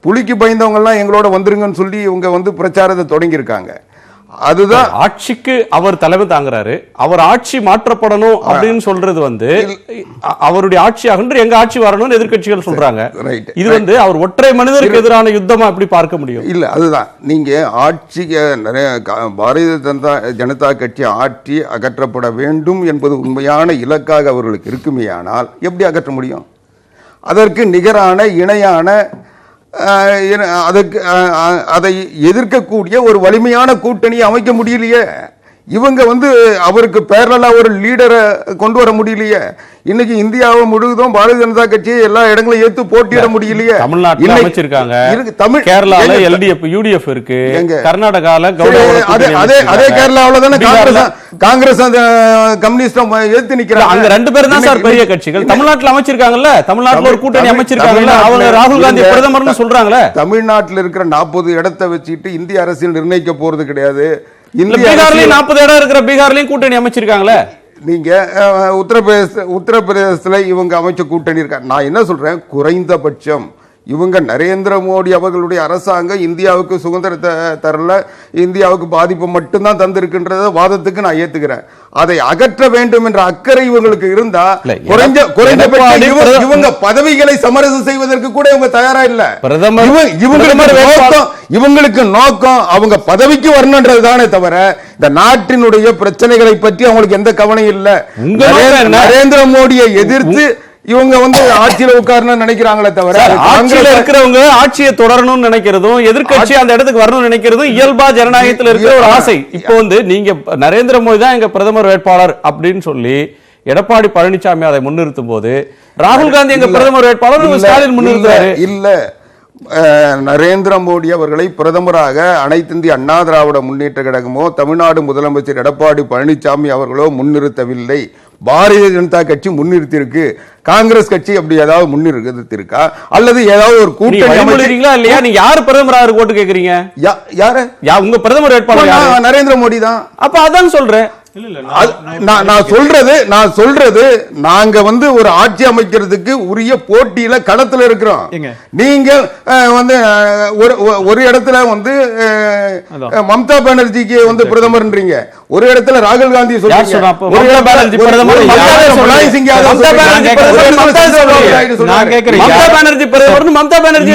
புலிக்கு பயந்தவங்கலாம் எங்களோட வந்துருங்கன்னு சொல்லி இவங்க வந்து பிரச்சாரத்தை தொடங்கியிருக்காங்க. அதுதான் ஆட்சிக்கு அவர் தலைமை தாங்குறாரு. அவர் ஆட்சி மாற்றப்படணும் அப்படின்னு சொல்றது வந்து அவருடைய ஆட்சி அகன்று எங்க ஆட்சி வரணும்னு எதிர்க்கட்சிகள் சொல்றாங்க. இது வந்து அவர் ஒற்றை மனிதருக்கு எதிரான யுத்தமா எப்படி பார்க்க முடியும்? இல்ல, அதுதான் நீங்க ஆட்சி பாரதிய ஜனதா கட்சி ஆட்சி அகற்றப்பட வேண்டும் என்பது உண்மையான இலக்காக அவர்களுக்கு இருக்குமேயானால் எப்படி அகற்ற முடியும்? அதற்கு நிகரான இணையான அதை எதிர்க்கக்கூடிய ஒரு வலிமையான கூட்டணி அமைக்க முடியலையே. இவங்க வந்து அவருக்கு பேரலா ஒரு லீடரை கொண்டு வர முடியலையே. இன்னைக்கு இந்தியாவை முழுவதும் பாரதிய ஜனதா கட்சியை எல்லா இடங்களும் ஏத்து போட்டியிட முடியலையே. தமிழ்நாட்டில் அமைச்சிருக்காங்க, கேரளால LDF UDF இருக்கு, கர்நாடகால அதே கேரளாவுல தானே காங்கிரஸ் கம்யூனிஸ்ட் ஏத்து நிக்கிறாங்க. அங்க 2 பேர் தான் சார் பெரிய கட்சிகள். தமிழ்நாட்டில் அமைச்சிருக்காங்கல்ல, தமிழ்நாட்டில் ஒரு கூட்டணி அமைச்சிருக்காங்கல்ல, அவங்க ராகுல் காந்தி பிரதமர்னு சொல்றாங்களே. தமிழ்நாட்டில் இருக்கிற 40 இடத்தை வச்சுட்டு இந்திய அரசியல் நிர்ணயிக்க போறது கிடையாது. பீகார்லயும் 40 இடம் இருக்கிற பீகார்லயும் கூட்டணி அமைச்சிருக்காங்களே. நீங்க உத்தரப்பிரதேசத்துல இவங்க அமைச்ச கூட்டணி இருக்கா? நான் என்ன சொல்றேன், குறைந்தபட்சம் இவங்க நரேந்திர மோடி அவர்களுடைய அரசாங்கம் இந்தியாவுக்கு சுதந்திரத்தை தரல, இந்தியாவுக்கு பாதிப்பு மட்டும்தான் தந்திருக்கின்றத வாதத்துக்கு நான் ஏத்துக்கிறேன். அதை அகற்ற வேண்டும் என்ற அக்கறை இவங்களுக்கு இருந்தா குறைந்தபட்சம் இவங்க பதவிகளை சமரசம் செய்வதற்கு கூட இவங்க தயாரா இல்ல. இவங்களுக்கு நோக்கம் அவங்க பதவிக்கு வரணும்ன்றது தானே தவிர இந்த நாட்டினுடைய பிரச்சனைகளை பற்றி அவங்களுக்கு எந்த கவனம் இல்ல. நரேந்திர மோடியை எதிர்த்து இவங்க வந்து ஆட்சியில உட்காரணும்னு நினைக்கிறாங்களே தவிர ஆட்சியில இருக்கிறவங்க ஆட்சியை தொடரணும்னு நினைக்கிறதும் எதிர்க்கட்சி அந்த இடத்துக்கு வரணும்னு நினைக்கிறதும் இயல்பா ஜனநாயகத்தில் இருக்கிற ஒரு ஆசை. இப்போ வந்து நீங்க நரேந்திர மோடி தான் எங்க பிரதமர் வேட்பாளர் அப்படின்னு சொல்லி எடப்பாடி பழனிசாமி அதை முன்னிறுத்தும் போது ராகுல் காந்தி எங்க பிரதமர் வேட்பாளர் ஸ்டாலின் முன்னிறுத்தாரு. இல்ல, நரேந்திர மோடி அவர்களை பிரதமராக அனைத்து இந்திய அண்ணா திராவிட முன்னேற்ற கழகமோ தமிழ்நாடு முதலமைச்சர் எடப்பாடி பழனிசாமி அவர்களோ முன்னிறுத்தவில்லை. பாரதிய ஜனதா கட்சி முன்னிறுத்திருக்கு. காங்கிரஸ் கட்சி அப்படி ஏதாவது முன்னிறுத்திருக்கா அல்லது ஏதாவது ஒரு கூட்டணி அமைக்கிறீங்களா இல்லையா? நீங்க யாரு பிரதமராக ஓட்டு கேக்குறீங்க? யாரு உங்க பிரதமர் வேட்பாளர்? நரேந்திர மோடி தான். அப்ப அதான் சொல்றேன். நான் சொல்றது நாங்க வந்து ஒரு ஆட்சி அமைக்கிறதுக்கு உரிய போட்டியில களத்துல இருக்கிறோம். நீங்க வந்து ஒரு இடத்துல வந்து மம்தா பானர்ஜிக்கு வந்து பிரதமர்ன்றீங்க, ஒரு இடத்துல ராகுல் காந்தி சொல்றீங்க, ஒரு இடத்துல பிரதமர் முலாயம் சிங் யாதவ் மம்தா பானர்ஜி பிரதமர் மம்தா பானர்ஜி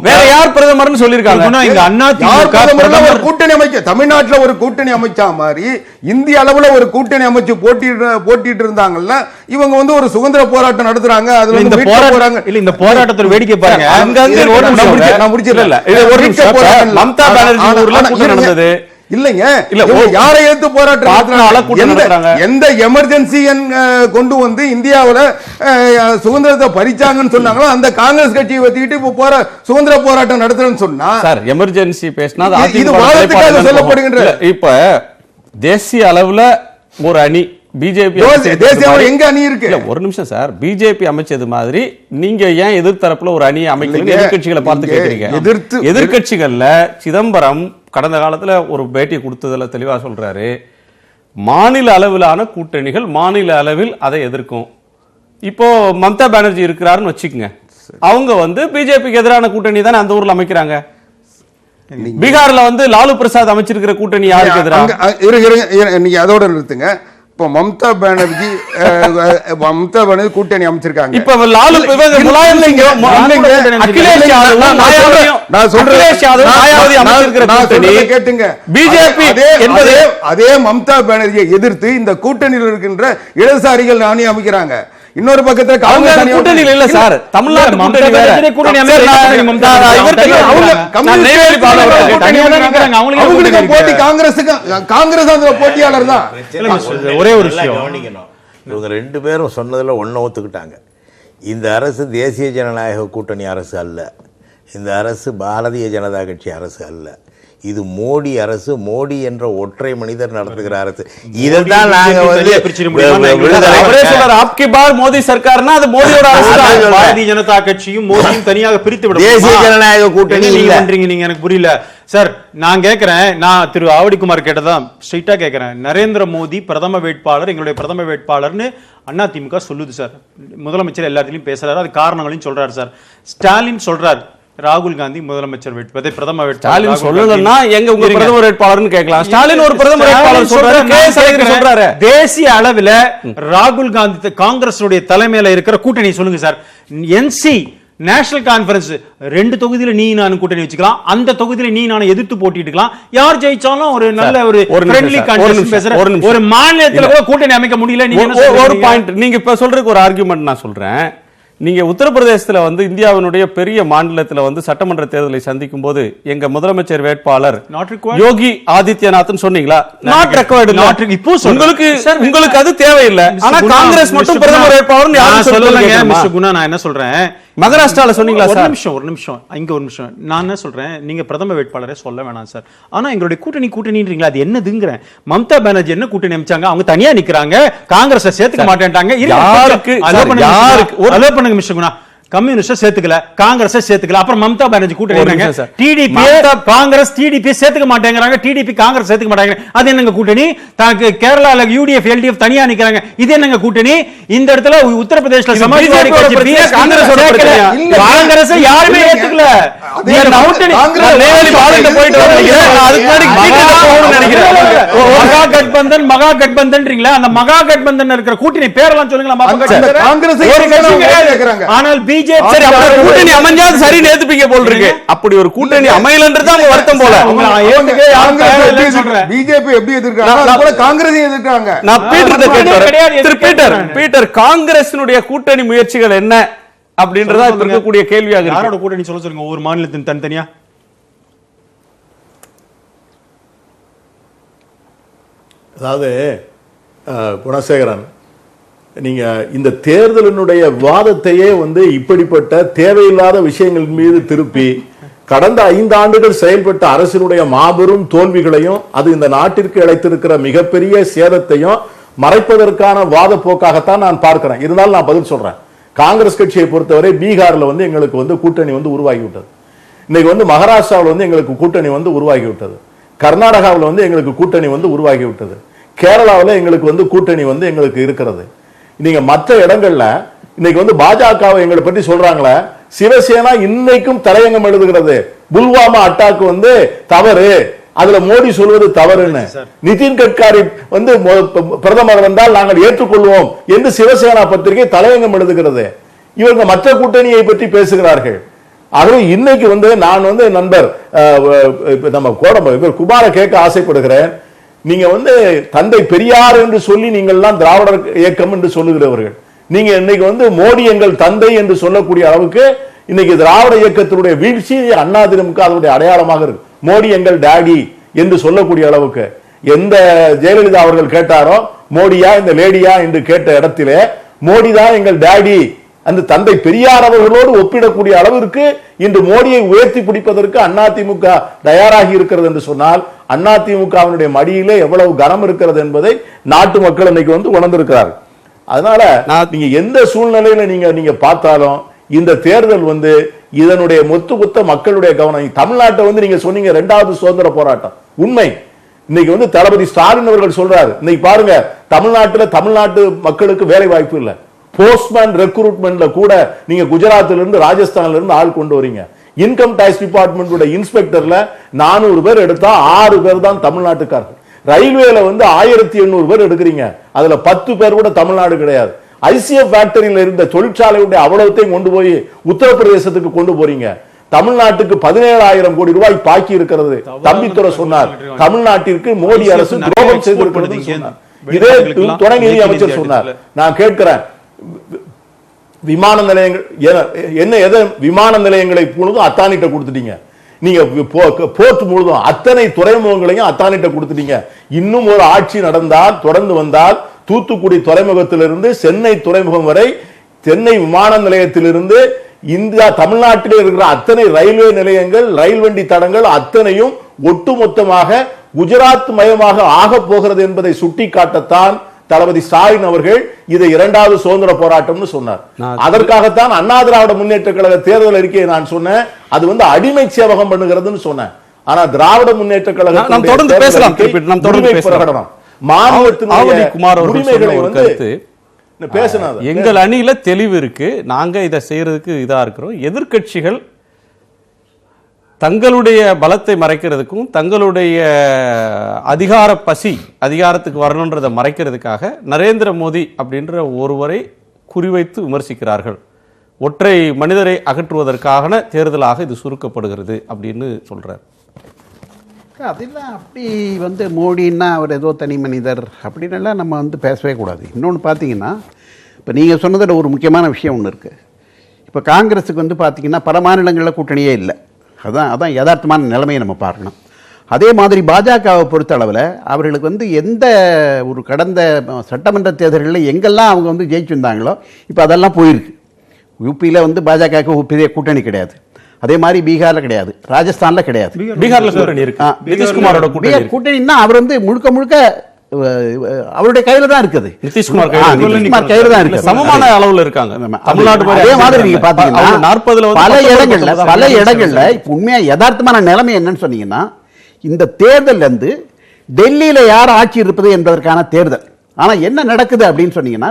வேற யார் பிரதமர்னு சொல்லிருக்காங்க. கூட்டணி அமைக்க தமிழ்நாட்டில் ஒரு கூட்டணி அமைச்சா மாதிரி இந்திய அளவுல ஒரு கூட்டணி அமைச்சு போட்டிட்டு இருந்தாங்கல்ல, இவங்க வந்து ஒரு சுதந்திர போராட்டம் நடத்துறாங்க. அதுல இந்த போராட்டம் இல்ல, இந்த போராட்டத்தோட வேடிக்கை பாருங்க. அங்கங்க நான் முடிச்சிரல, இது ஒரு மம்தா பானர்ஜி ஊர்ல கூட்டம் நடந்தது இல்லைங்க. இல்ல யாரை எடுத்து போராட்டம் எந்த எமர்ஜென்சி கொண்டு வந்து இந்தியாவுல சுதந்திரத்தை பறிச்சாங்கன்னு சொன்னாங்களோ அந்த காங்கிரஸ் கட்சியை வச்சுக்கிட்டு இப்ப போற சுதந்திர போராட்டம் நடத்துறேன்னு சொன்னா சார் எமர்ஜென்சி பேசினா இது வாதத்துக்காக சொல்லப்படுகின்ற. இப்ப தேசிய அளவுல ஒரு அணி பிஜேபி எங்க அணி இருக்கு? ஒரு நிமிஷம் சார், பிஜேபி அமைச்சது மாதிரி நீங்க ஏன் எதிர்த்தரப்புல ஒரு அணியை அமைக்கல? எதிர்கட்சிகளை பார்த்து கேக்குறீங்க. எதிர்கட்சிகள்ல சிதம்பரம் கடந்த காலத்துல ஒரு பேட்டி கொடுத்ததுல தெளிவா சொல்றாரு, மாநில அளவிலான கூட்டணிகள் மாநில அளவில் அதை எதிர்க்கும். இப்போ மம்தா பானர்ஜி இருக்கிறாருன்னு வச்சுக்கோங்க, அவங்க வந்து பிஜேபிக்கு எதிரான கூட்டணி தானே அந்த ஊர்ல அமைக்கிறாங்க. பீகார்ல வந்து லாலு பிரசாத் அமைச்சிருக்கிற கூட்டணி யாருக்கு எதிராக? நீங்க அதோட நிறுத்துங்க. இப்போ மம்தா பானர்ஜி கூட்டணி அமைச்சிருக்காங்க. இப்ப லாலு முலாயம் சிங் அகிலேஷ் யாதவ் நான் சொல்றேன் கேட்டுங்க. பிஜேபி என்பது அதே மம்தா பானர்ஜியை எதிர்த்து இந்த கூட்டணியில் இருக்கின்ற இடதுசாரிகள் அணி அமைக்கிறாங்க. இன்னொரு பக்கத்துல காங்கிரஸ் கூட்டணியில் இல்ல சார், தமிழ்நாடு கூட்டணி வேற. போட்டி காங்கிரஸ் அந்த போட்டியாளர் தான். ஒரே ஒரு விஷயம், இவங்க ரெண்டு பேரும் சொன்னதுல ஒன்ன ஒத்துக்கிட்டாங்க. இந்த அரசு தேசிய ஜனநாயக கூட்டணி அரசு அல்ல, இந்த அரசு பாரதிய ஜனதா கட்சி அரசு அல்ல, இது மோடி அரசு, மோடி என்ற ஒற்றை மனிதர் நடத்துகிற அரசு. இதைத்தான் நாங்க மோடி சர்க்கார்னா அது மோடியோட அரசு. பாரதிய ஜனதா கட்சியும் மோடியும் தனியாக பிரித்து விட தேசிய ஜனநாயக கூட்டணி நீங்க எனக்கு புரியல சார். நான் கேட்கிறேன், நான் திரு ஆவடிக்குமார் கேட்டதான் ஸ்ட்ரைட்டா கேட்கிறேன். நரேந்திர மோடி பிரதம வேட்பாளர், எங்களுடைய பிரதம வேட்பாளர்னு அதிமுக சொல்லுது சார். முதலமைச்சர் எல்லாத்திலையும் பேசுறாரு, அது காரணங்களையும் சொல்றாரு சார். ஸ்டாலின் சொல்றாரு ராகுல் காந்தி முதலமைச்சர் வேட்பாளர், பிரதம வேட்பாளர் சொல்லலன்னா எங்க உங்க பிரதமர் வேட்பாளர்னு கேட்கலாம். ஸ்டாலின் ஒரு பிரதம வேட்பாளர் சொல்றாரு. தேசிய அளவில் ராகுல் காந்தி காங்கிரஸ் தலைமையில இருக்கிற கூட்டணி சொல்லுங்க சார். என்சி நேஷனல் கான்ஃபரன்ஸ் 2 தொகுதியில நீ நான் கூட்டணி வச்சுக்கலாம், அந்த தொகுதியில நீ நான் எதிர்த்து போட்டிட்டுக்கலாம். யார் ஜெயிச்சாலும் ஒரு நல்ல ஒரு ஃப்ரெண்ட்லி கான்டெஸ்ட் பேசுற ஒரு மாநிலத்துல கூட கூட்டணி அமைக்க முடியல. நீங்க ஒரு பாயிண்ட், நீங்க இப்ப சொல்றதுக்கு ஒரு ஆர்குமெண்ட் நான் சொல்றேன். நீங்க உத்தரப்பிரதேசத்துல இந்தியாவினுடைய பெரிய மாநிலத்துல சட்டமன்ற தேர்தலை சந்திக்கும் போது எங்க முதலமைச்சர் வேட்பாளர் யோகி ஆதித்யநாத் சொன்னீங்களா? Not required. இப்போ உங்களுக்கு அது தேவையில்லை. ஆனா காங்கிரஸ் மட்டும் பிரதமர் வேட்பாளர் யாரும் சொல்லலங்க. மிஸ்டர் குணா, நான் என்ன சொல்றேன், மகாராஷ்டிரால சொன்னீங்களா? ஒரு நிமிஷம் இங்க ஒரு நிமிஷம். நான் என்ன சொல்றேன், நீங்க பிரதம வேட்பாளரே சொல்ல வேணாம் சார். ஆனா எங்களுடைய கூட்டணின்றீங்களா, அது என்னதுங்கிறேன். மம்தா பானர்ஜி என்ன கூட்டணி அமைச்சாங்க? அவங்க தனியா நிக்கிறாங்க, காங்கிரஸ் சேர்த்துக்க மாட்டேன்ட்டாங்க. மிஸ்டர் குணா, கம்யூனிஸ்ட் சேர்த்துக்கல, காங்கிரஸ் சேர்த்துக்கல, அப்புறம் மம்தா பானர்ஜி கூட்டணி டிடிபி காங்கிரஸ் டிடிபி சேர்த்துக்க மாட்டேங்கிறாங்க, டிடிபி காங்கிரஸ் சேர்த்துக்க மாட்டாங்க. அது என்னங்க கூட்டணி? கேரளால யூடிஎஃப் எல்டிஎஃப் தனியா நிக்கிறாங்க, இது என்னங்க கூட்டணி? இந்த இடத்துல உத்தரப்பிரதேசல சமாஜ்வாடி கட்சி காங்கிரஸ் யாருமே ஏத்துக்கல. மகா கட்பந்தன் அந்த மகா கட்பந்தன் இருக்கிற கூட்டணி பேரெல்லாம் சொல்லுங்களா? ஆனால் கூட்டணி அமைஞ்சாது சரி நேத்துப்பீங்க போல் இருக்கு. அப்படி ஒரு கூட்டணி அமையலன்றதான் வருத்தம் போல. பிஜேபி எப்படி எதிர்க்கிறாங்க, காங்கிரஸ் எதிர்க்கிறாங்க. நான் பீட்டர் காங்கிரசினுடைய கூட்டணி முயற்சிகள் என்ன அப்படின்றதா இருக்கக்கூடிய கேள்வியாக. யாரோட கூட்டணி சொல்ல சொல்லுங்க, ஒவ்வொரு மாநிலத்தின் தனித்தனியா. அதாவது குணசேகரன், நீங்க இந்த தேர்தலினுடைய வாதத்தையே இப்படிப்பட்ட தேவையில்லாத விஷயங்கள் மீது திருப்பி கடந்த 5 ஆண்டுகள் செயல்பட்ட அரசினுடைய மாபெரும் தோல்விகளையும் அது இந்த நாட்டிற்கு இழைத்திருக்கிற மிகப்பெரிய சேதத்தையும் மறைப்பதற்கான வாத போக்காகத்தான் நான் பார்க்கிறேன். இருந்தாலும் நான் பதில் சொல்றேன். காங்கிரஸ் கட்சியை பொறுத்தவரை பீகார்ல எங்களுக்கு கூட்டணி உருவாகிவிட்டது. இன்னைக்கு மகாராஷ்டிராவில் எங்களுக்கு கூட்டணி உருவாகிவிட்டது. கர்நாடகாவில் எங்களுக்கு கூட்டணி உருவாகிவிட்டது. கேரளாவில் எங்களுக்கு கூட்டணி எங்களுக்கு இருக்கிறது. நீங்க மற்ற இடங்கள்ல இன்னைக்கு பாஜகவை எங்களை பற்றி சொல்றாங்களே, சிவசேனா இன்னைக்கும் தலையங்கம் எழுதுகிறது. புல்வாமா அட்டாக் தவறு, அதுல மோடி சொல்வது தவறுன்னு. நிதின் கட்காரி பிரதமர் வந்தால் நாங்கள் ஏற்றுக்கொள்வோம் என்று சிவசேனா பத்திரிகை தலையங்கம் எழுதுகிறது. இவங்க மற்ற கூட்டணியை பற்றி பேசுகிறார்கள். ஆகவே இன்னைக்கு நான் நண்பர் நம்ம கோடம்பு குமார கேட்க ஆசைப்படுகிறேன். நீங்க தந்தை பெரியார் என்று சொல்லி நீங்கள் திராவிடர் இயக்கம் என்று சொல்லுகிறவர்கள், நீங்க இன்னைக்கு மோடி எங்கள் தந்தை என்று சொல்லக்கூடிய அளவுக்கு இன்னைக்கு திராவிட இயக்கத்தினுடைய வீழ்ச்சி அதிமுக அதனுடைய அடையாளமாக இருக்கு. மோடி எங்கள் டாடி என்று சொல்லக்கூடிய அளவுக்கு எந்த ஜெயலலிதா அவர்கள் கேட்டாரோ மோடியா இந்த லேடியா என்று கேட்ட இடத்திலே மோடி தான் எங்கள் டாடி, அந்த தந்தை பெரியார் அவர்களோடு ஒப்பிடக்கூடிய அளவிற்கு இன்று மோடியை உயர்த்தி பிடிப்பதற்கு அதிமுக தயாராகி இருக்கிறது என்று சொன்னால் அதிமுகவினுடைய மடியிலே எவ்வளவு கனம் இருக்கிறது என்பதை நாட்டு மக்கள் இன்னைக்கு உணர்ந்திருக்கிறார்கள். அதனால நீங்க எந்த சூழ்நிலையில நீங்க பார்த்தாலும் இந்த தேர்தல் இதனுடைய மொத்த மக்களுடைய கவனம். தமிழ்நாட்டை நீங்க சொன்னீங்க 2வது சுதந்திர போராட்டம் உண்மை. இன்னைக்கு தளபதி ஸ்டாலின் அவர்கள் சொல்றாரு, இன்னைக்கு பாருங்க தமிழ்நாட்டு மக்களுக்கு வேலை வாய்ப்பு இல்லை. போஸ்ட்மேன் ரெக்ரூட்மெண்ட்ல கூட நீங்க குஜராத்ல இருந்து ராஜஸ்தான்ல இருந்து ஆள் கொண்டு வரீங்க. இன்கம் டாக்ஸ் டிபார்ட்மெண்ட் இன்ஸ்பெக்டர்ல 400 பேர் எடுத்தா 6 பேர் தான் தமிழ்நாட்டுக்காரர்கள். ரயில்வேல வந்து 1800 பேர் எடுக்கிறீங்க, அதுல 10 பேர் கூட தமிழ்நாடு கிடையாது. ஐசிஎஃப் ஃபேக்டரியில் இருந்த தொழிற்சாலையுடைய அவ்வளவுத்தையும் கொண்டு போய் உத்தரப்பிரதேசத்துக்கு கொண்டு போறீங்க. தமிழ்நாட்டுக்கு 17,000 கோடி ரூபாய் பாக்கி இருக்கிறது. தம்பித்துறை சொன்னார், தமிழ்நாட்டிற்கு மோடி அரசு துரோகம் செய்திருக்கிறது சொன்னார். இதே துணை நிதி அமைச்சர் சொன்னார். நான் கேட்கிறேன், விமான நிலையங்கள் விமான நிலையங்களை முழுதும் அத்தானிட்ட கொடுத்துட்டீங்க. நீங்க போர்ட் முழுதும் அத்தனை துறைமுகங்களையும் அத்தானிட்ட கொடுத்துட்டீங்க. இன்னும் ஒரு ஆட்சி நடந்தால், தொடர்ந்து வந்தால், தூத்துக்குடி துறைமுகத்திலிருந்து சென்னை துறைமுகம் வரை, சென்னை விமான நிலையத்திலிருந்து இந்தியா தமிழ்நாட்டிலே இருக்கிற அத்தனை ரயில்வே நிலையங்கள், ரயில் வண்டி தடங்கள் அத்தனையும் ஒட்டுமொத்தமாக குஜராத் மயமாக ஆக போகிறது என்பதை சுட்டிக்காட்டத்தான் தளபதி ஸ்டாலின் அவர்கள் இதை 2வது சுதந்திர போராட்டம்னு சொன்னார். அதற்காகத்தான் அண்ணா திராவிட முன்னேற்ற கழக தேர்தல் அறிக்கையை நான் சொன்னேன், அது வந்து அடிமை சேவகம் பண்ணுகிறதுன்னு சொன்னேன். ஆனா திராவிட முன்னேற்ற கழகம் நாம் தொடர்ந்து பேசலாம். நாம் தொடர்ந்து பேசலாம். மாநிலத்தினுடைய குமார் உரிமைகளை வந்து எங்கள் அணியில தெளிவு இருக்கு, நாங்க இதை செய்யறதுக்கு இதா இருக்கிறோம். எதிர்க்கட்சிகள் தங்களுடைய பலத்தை மறைக்கிறதுக்கும் தங்களுடைய அதிகார பசி, அதிகாரத்துக்கு வரணுன்றதை மறைக்கிறதுக்காக நரேந்திர மோடி அப்படின்ற ஒருவரை குறிவைத்து விமர்சிக்கிறார்கள். ஒற்றை மனிதரை அகற்றுவதற்கான தேர்தலாக இது சுருக்கப்படுகிறது அப்படின்னு சொல்றார். அதெல்லாம் அப்படி வந்து மோடின்னா அவர் ஏதோ தனி மனிதர் அப்படின்னெல்லாம் நம்ம வந்து பேசவே கூடாது. இன்னொன்று பார்த்தீங்கன்னா, இப்போ நீங்கள் சொன்னதில் ஒரு முக்கியமான விஷயம் ஒன்று இருக்குது. இப்போ காங்கிரஸுக்கு வந்து பார்த்தீங்கன்னா பல மாநிலங்களில் கூட்டணியே இல்லை. அதான் யதார்த்தமான நிலைமையை நம்ம பார்க்கணும். அதே மாதிரி பாஜகவை பொறுத்த அளவில் அவர்களுக்கு வந்து எந்த ஒரு கடந்த சட்டமன்ற தேர்தல்களில் எங்கெல்லாம் அவங்க வந்து ஜெயிச்சிருந்தாங்களோ இப்போ அதெல்லாம் போயிருக்கு. யூபியில் வந்து பாஜகவுக்கு பெரிய கூட்டணி கிடையாது. அதே மாதிரி பீகார்ல கிடையாது, ராஜஸ்தான்ல கிடையாது. பீகார்ல கூட்டணி இருக்கு. நிதிஷ்குமாரோட கூட்டணின்னா அவர் வந்து முழுக்க முழுக்க அவருடைய கையில தான் இருக்குது. நிதிஷ்குமார் கையில தான் இருக்கு. சமமான அளவுல இருக்காங்க தமிழ்நாடு. அதே மாதிரி நீங்க பாத்தீங்கன்னா 40 பல இடங்கள்ல உண்மையா யதார்த்தமான நிலைமை என்னன்னு சொன்னீங்கன்னா, இந்த தேர்தல் வந்து டெல்லியில யார் ஆட்சி இருப்பது என்பதற்கான தேர்தல். ஆனா என்ன நடக்குது அப்படின்னு சொன்னீங்கன்னா,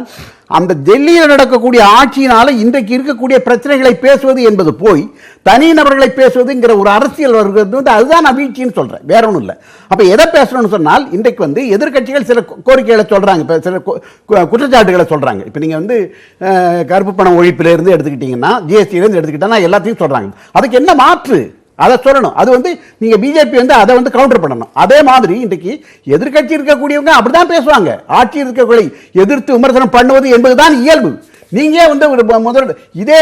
அந்த டெல்லியில் நடக்கக்கூடிய ஆட்சியினால இன்றைக்கு இருக்கக்கூடிய பிரச்சனைகளை பேசுவது என்பது போய் தனிநபர்களை பேசுவதுங்கிற ஒரு அரசியல் வருகிறது வந்து அதுதான் நான் வீழ்ச்சின்னு சொல்றேன், வேற ஒன்றும் இல்லை. அப்ப எதை பேசணும்னு சொன்னால், இன்றைக்கு வந்து எதிர்க்கட்சிகள் சில கோரிக்கைகளை சொல்றாங்க, இப்போ சில குற்றச்சாட்டுகளை சொல்றாங்க. இப்போ நீங்க வந்து கருப்பு பணம் ஒழிப்பில இருந்து எடுத்துக்கிட்டீங்கன்னா, ஜிஎஸ்டியில இருந்து எடுத்துக்கிட்டா எல்லாத்தையும் சொல்றாங்க. அதுக்கு என்ன மாற்று அதை சொல்லணும். அது வந்து நீங்க பிஜேபி வந்து அதை வந்து கவுண்டர் பண்ணணும். அதே மாதிரி இன்றைக்கு எதிர்க்கட்சி இருக்கக்கூடியவங்க அப்படிதான் பேசுவாங்க. ஆட்சி இருக்கக்கூடிய எதிர்த்து விமர்சனம் பண்ணுவது என்பதுதான் இயல்பு. நீங்க வந்து முதல் இதே